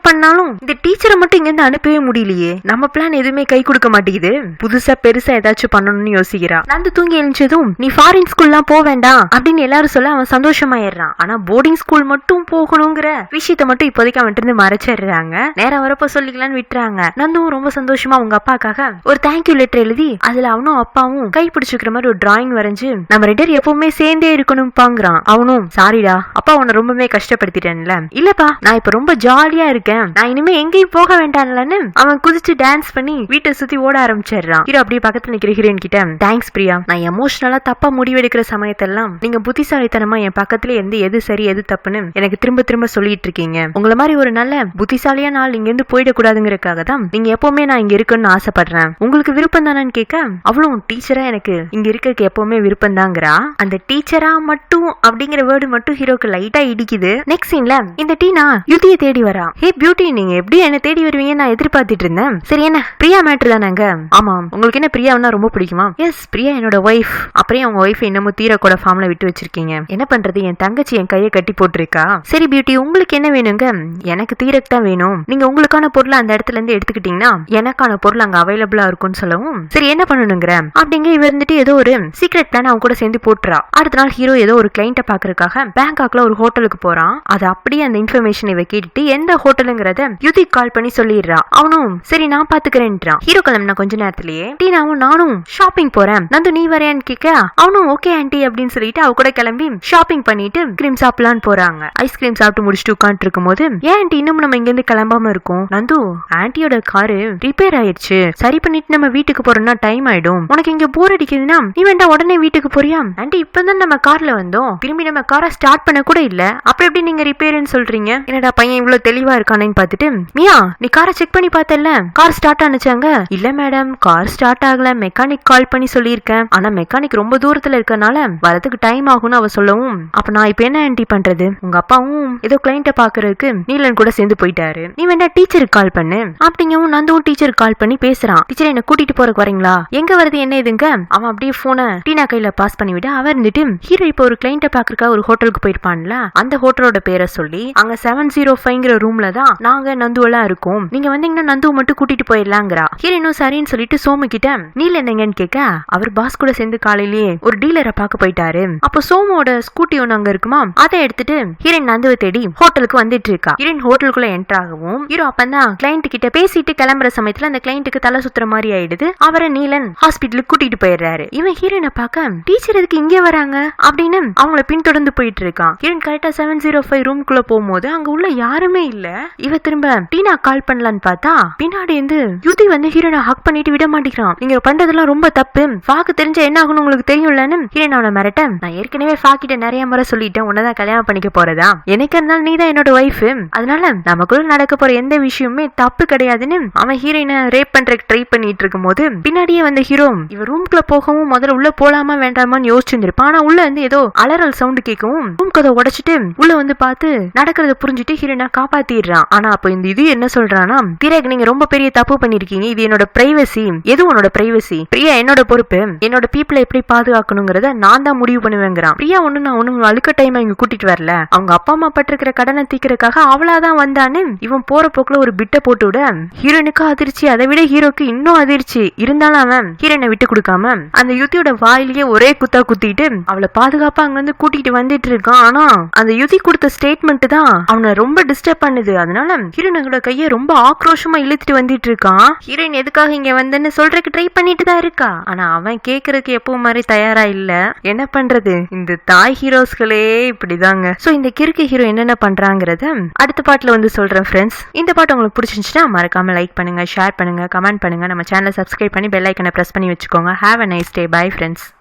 பண்ணாலும் இந்த டீச்சரை மட்டும் இங்க இருந்து அனுப்பவே முடியலையே, நம்ம பிளான் எதுவுமே கை கொடுக்க மாட்டேங்குது, புதுசா பெருசா ஏதாச்சும் பண்ணணும்னு யோசிக்கிறா. நந்து தூங்கி எழுந்ததும் நீ ஃபாரின் ஸ்கூல்லாம் போக வேண்டாம் அப்படின்னு எல்லாரும் சொல்ல அவன் சந்தோஷமாயிடுறான். ஆனா போர்டிங் ஸ்கூல் மட்டும் போகணுங்கிற விஷயத்த மட்டும் இப்போதைக்கு அவன்கிட்ட இருந்து மறைச்சிடுறாங்க. நேரம் வரப்போ சொல்லிக்கலான்னு விட்டுறாங்க. நந்துவும் ரொம்ப சந்தோஷமா அவங்க அப்பாக்காக ஒரு தேங்க்யூ லெட்டர் எழுதி அதுல அவனும் அப்பாவும் கை பிடிச்சுக்கிற மாதிரி ஒரு டிராயிங் வரைஞ்சு நம்ம ரெண்டு பேரும் எப்பவுமே சேர்ந்தே இருக்கணும் பாங்கிறான். அவனும் சாரிடா அப்பா உன்னை ரொம்பவே கஷ்டப்படுத்திட்டேன்ல, இல்லப்பா நான் இப்ப ரொம்ப ஜாலியா இருக்கேன், நான் இனிமே எங்கேயும் போக வேண்டாம்லன்னு அவன் குதிச்சு டான்ஸ் பண்ணி வீட்டை சுத்தி ஓட ஆரம்பிச்சிடுறான். ஹீரோ அப்படியே பக்கத்துல நிக்கிற ஹீரோயின் கிட்ட தேங்க்ஸ் பிரியா, நான் எமோஷனலா தப்பா முடிவெடுக்கிற சமயத்தெல்லாம் நீங்க புத்திசாலித்தனமா என் பக்கத்துல இருந்து எது சரி எது தப்புன்னு எனக்கு திரும்ப திரும்ப சொல்லிட்டு இருக்கீங்க. உங்களை மாதிரி ஒரு நல்ல புத்திசாலியா நாள் இங்க இருந்து போயிடக்கூடாதுங்கிறதுக்காக தான் நீங்க எப்பவுமே நான் இங்க இருக்குன்னு ஆசைப்படுறேன், உங்களுக்கு விருப்பம் தானு கேட்க அவளும் டீச்சரா எனக்கு இங்க இருக்க எப்பவுமே விருப்பம் தாங்கிறா. அந்த டீச்சரா மட்டும் அப்படிங்கிற வேர்டு மட்டும் ஹீரோக்கு லைட்டா இடிக்குது. நெக்ஸ்ட் சீன்ல இந்த டீனா யுதியை தேடி வரா. ஹே பியூட்டி நீங்க எப்படி என்ன தேடி வருவீங்க நான் எதிர்பார்த்துட்டு இருந்தேன். சரி என்ன பிரியா மேட்டர் தானங்க? ஆமா உங்களுக்கு என்ன பிரியாவா ரொம்ப பிடிக்குமா? எஸ் பிரியா என்னோட ஒய்ஃப். அப்புறம் அவங்க ஒய்ஃப் இன்னமும் தீரக்கோட ஃபார்ம்ல விட்டு வச்சிருக்கீங்க, என்ன பண்றது என் தங்கச்சி என் கையை கட்டி போட்டிருக்கா. சரி பியூட்டி உங்களுக்கு என்ன வேணுங்க? எனக்கு தீரக் தான் வேணும், நீங்க உங்களுக்கான பொருளை அந்த இடத்துல இருந்து எடுத்துக்கிட்டீங்கன்னா எனக்கான பொருள் அங்க அவைலபிளா இருக்கும்னு சொல்லவும் சரி என்ன பண்ணணுங்கிற அப்படிங்க இவ இருந்துட்டு ஏதோ ஒரு சீக்ரெட் பிளான் அவங்க கூட சேர்ந்து போட்டுறா. அடுத்த நாள் ஹீரோ ஏதோ ஒரு கிளைண்ட பாக்குறதுக்காக பேங்காக்ல ஒரு ஹோட்டலுக்கு போறான். அது அப்படியே அந்த இன்ஃபர்மேஷன் இவ கேட்டுட்டு எந்த ஹோட்டலுங்கிறத யுதி கால் பண்ணி சொல்லிடுறா. அவனும் சரி நான் பாத்துக்கிறேன்றான். ஹீரோ கிளம்பின கொஞ்ச நேரத்திலேயே டீனாவும் நானும் ஷாப்பிங் போறேன் நந்து நீ வரையான்னு கேட்க அவனும் ஓகே ஆன்டி அப்படின்னு சொல்லிட்டு அவ கூட கிளம்பி ஷாப்பிங் பண்ணிட்டு கிரீம் சாப்பிடலான்னு போறாங்க. ஐஸ்கிரீம் சாப்பிட்டு முடிச்சுட்டு உட்காந்துட்டு இருக்கும் போது ஏன் ஆன்டி இன்னும் நம்ம இங்க இருந்து கிளம்பாம இருக்கோம்? நந்து ஆன்டியோட காரு ரிப்பேர் ஆயிடுச்சு, சரி பண்ணிட்டு நம்ம வீட்டுக்கு போறோம்னா டைம் ஆயிடும், உனக்கு இங்க போர் அடிக்குதுன்னா நீ வேண்டா உடனே வீட்டுக்கு போறியா? ஆன்டி இப்பதான் நம்ம கார்ல வந்தோம், திரும்பி நம்ம காரை ஸ்டார்ட் பண்ண கூட இல்ல, அப்புறம் எப்படி நீங்க ரிப்பேர்னு சொல்றீங்க? என்னடா பையன் இவ்வளவு தெளிவா இருக்கானேன்னு பார்த்துட்டு மியா நீ காரை செக் பண்ணி பார்த்தல கார் ஸ்டார்ட் ஆனிச்சாங்க? இல்ல மேடம் கார் ஸ்டார்ட் ஆகல, மெக்கானிக் கால் பண்ணி சொல்லியிருக்கேன், ஆனா மெக்கானிக் ரொம்ப தூரத்துல இருக்கனால வரதுக்கு டைம் ஆகும்னு அவ சொல்லவும் அப்ப நான் இப்ப என்ன ஆன்டி பண்றது? உங்க அப்பாவும் ஏதோ கிளைண்ட பாக்குறதுக்கு நீலன் கூட சேர்ந்து போயிட்டாரு, நீ வேண்டா டீச்சருக்கு கால் பண்ணு அப்படிங்கவும் நந்துவும் டீச்சருக்கு கால் பண்ணி பேசுறான். டீச்சர் என்ன கூட்டிட்டு போறக்கு வரீங்களா? எங்க வருது என்ன இதுங்க? அவன் அப்படியே போனை டீனா கையில பாஸ் பண்ணி விட அவர் இருந்துட்டு ஹீரோ இப்போ ஒரு கிளைண்ட பாக்குறக்கா ஒரு ஹோட்டலுக்கு போயிருப்பான்ல அந்த ஹோட்டலோட பேரை சொல்லி அங்க 705 ரூம்ல தான் நாங்க நந்துவெல்லாம் இருக்கோம், நீங்க வந்தீங்கன்னா நந்துவை மட்டும் கூட்டிட்டு போயிடலாங்கிறா. ஹீரோனும் சரின்னு சொல்லிட்டு சோமு கிட்ட நீல என்னங்கன்னு கேட்க அவர் பாஸ் கூட சேர்ந்து காலையிலேயே ஒரு டீலரை பார்க்க போயிட்டாரு. அப்போ சோமோட ஸ்கூட்டி ஒன்னு அங்க இருக்குமா அதை எடுத்துட்டு ஹீரோயின் நந்துவை தேடி ஹோட்டலுக்கு வந்துட்டு இருக்கா. ஹீரோயின் ஹோட்டலுக்குள்ள என்டர் ஆகவும் ஹீரோ அப்பதான் கிளைண்ட் கிட்ட பேசிட்டு கிளம்புற சமயத்துல அந்த கிளைண்ட்டுக்கு தலை சுத்துற மாதிரி ஆயிடுது. அவரை நீலன் ஹாஸ்பிட்டலுக்கு கூட்டிட்டு போயிடுறாரு. இவன் ஹீரோயினை பார்க்க டீச்சர் எதுக்கு இங்கே வராங்க அப்படின்னு அவங்கள பின்தொடர்ந்து போயிட்டு இருக்கான். ஹீரோயின் கரெக்டா 705 ரூம்குள்ள போகும்போது அங்க உள்ள யாருமே இல்ல. இவ திரும்ப டீனா கால் பண்ணலான்னு பார்த்தா பின்னாடி இருந்து யுதி வந்து ஹீரோனை ஹக் பண்ணிட்டு விட மாட்டேங்கிறான். நீங்க பண்றதெல்லாம் ரொம்ப தப்பு, ஃபாக்கு தெரிஞ்ச என்ன ஆகும்னு உங்களுக்கு தெரியும்லன்னு ஹீரோயின் அவனை மிரட்ட நான் ஏற்கனவே ஃபாக்கிட்ட நிறைய முறை சொல்லிட்டேன் உன்னதான் கல்யாணம் பண்ணிக்க போறதா, எனக்கு இருந்தாலும் நீ தான் என்னோட ஒய்ஃப், அதனால நமக்குள்ள நடக்க போற எந்த விஷயமுமே தப்பு கிடையாதுன்னு அவன் ஹீரோயினை ரேப் பண்றதுக்கு ட்ரை பண்ணிட்டு இருக்கும் போது பின்னாடியே வந்த ஹீரோ இவ ரூம்குள்ள போகவும் முதல்ல உள்ள போலாமா வேண்டாமான்னு யோசிச்சிருந்திருப்பான். ஆனா உள்ள வந்து ஏதோ அலறல் சவுண்ட் கேட்கவும் ரூம் கதை உடைச்சிட்டு உள்ள வந்து பார்த்து நடக்கிறத புரிஞ்சுட்டு ஹீரோனை காப்பாத்திடுறான். ஆனா அப்ப இந்த இது என்ன சொல்றானா, பிறகு நீங்க ரொம்ப பெரிய தப்பு பண்ணிருக்கீங்க, இது என்னோட பிரைவசி. எது உன்னோட பிரைவசி? பிரியா என்னோட பொறுப்பு, என்னோட பீப்புளை எப்படி பாதுகாக்கணுங்கிறத நான் தான் முடிவு பண்ணுவேங்கிறான். பிரியா நான் ஒண்ணு அழுக்க டைம் இங்க கூட்டிட்டு வரல, அவங்க அப்பா அம்மா பட்டிருக்கிற கடனை தீக்கிறதுக்காக அவளாதான் வந்தானு இவன் போற போக்குல ஒரு பிட்ட போட்டு விட ஹீரோனுக்கு அதிர்ச்சி. அதை விட ஹீரோக்கு இன்னும் அதிர்ச்சி. இருந்தாலும் அவன் ஹீரோனை விட்டு கொடுக்காம அந்த யுத்தியோட வாயிலேயே ஒரே குத்தா குத்திட்டு அவளை பாதுகாப்பா அங்க வந்து கூட்டிட்டு வந்துட்டு இருக்கான். ஆனா அந்த யுத்தி கொடுத்த ஸ்டேட்மெண்ட் தான் அவனை ரொம்ப டிஸ்டர்ப் பண்ணுது. அதனால ஹீரோனோட கையை ரொம்ப ஆக்ரோஷமா இழுத்துட்டு வந்துட்டு இருக்கான். ஹீரோயின் எதுக்காக இங்க வந்தேன்னு சொல்றதுக்கு ட்ரை பண்ணிட்டு தான் இருக்கா. ஆனா அவன் கேக்குறதுக்கு எப்பவும் மாதிரி தயாரா இல்ல. என்ன பண்றது, இந்த தாய் ஹீரோஸ்களே இப்படிதாங்க. சோ இந்த கிறுக்கு ஹீரோ என்னென்ன பண்றாங்கறத அடுத்த பாட்டுல வந்து சொல்றேன் ஃப்ரெண்ட்ஸ். இந்த பாட்டு உங்களுக்கு பிடிச்சிருந்துச்சுன்னா மறக்காம லைக் பண்ணுங்க, ஷேர் பண்ணுங்க, கமெண்ட் பண்ணுங்க. நம்ம சேனலை சப்ஸ்கிரைப் பண்ணி பெல் ஐக்கனை பிரஸ் பண்ணி வச்சுக்கோங்க. Have a nice day. Bye friends.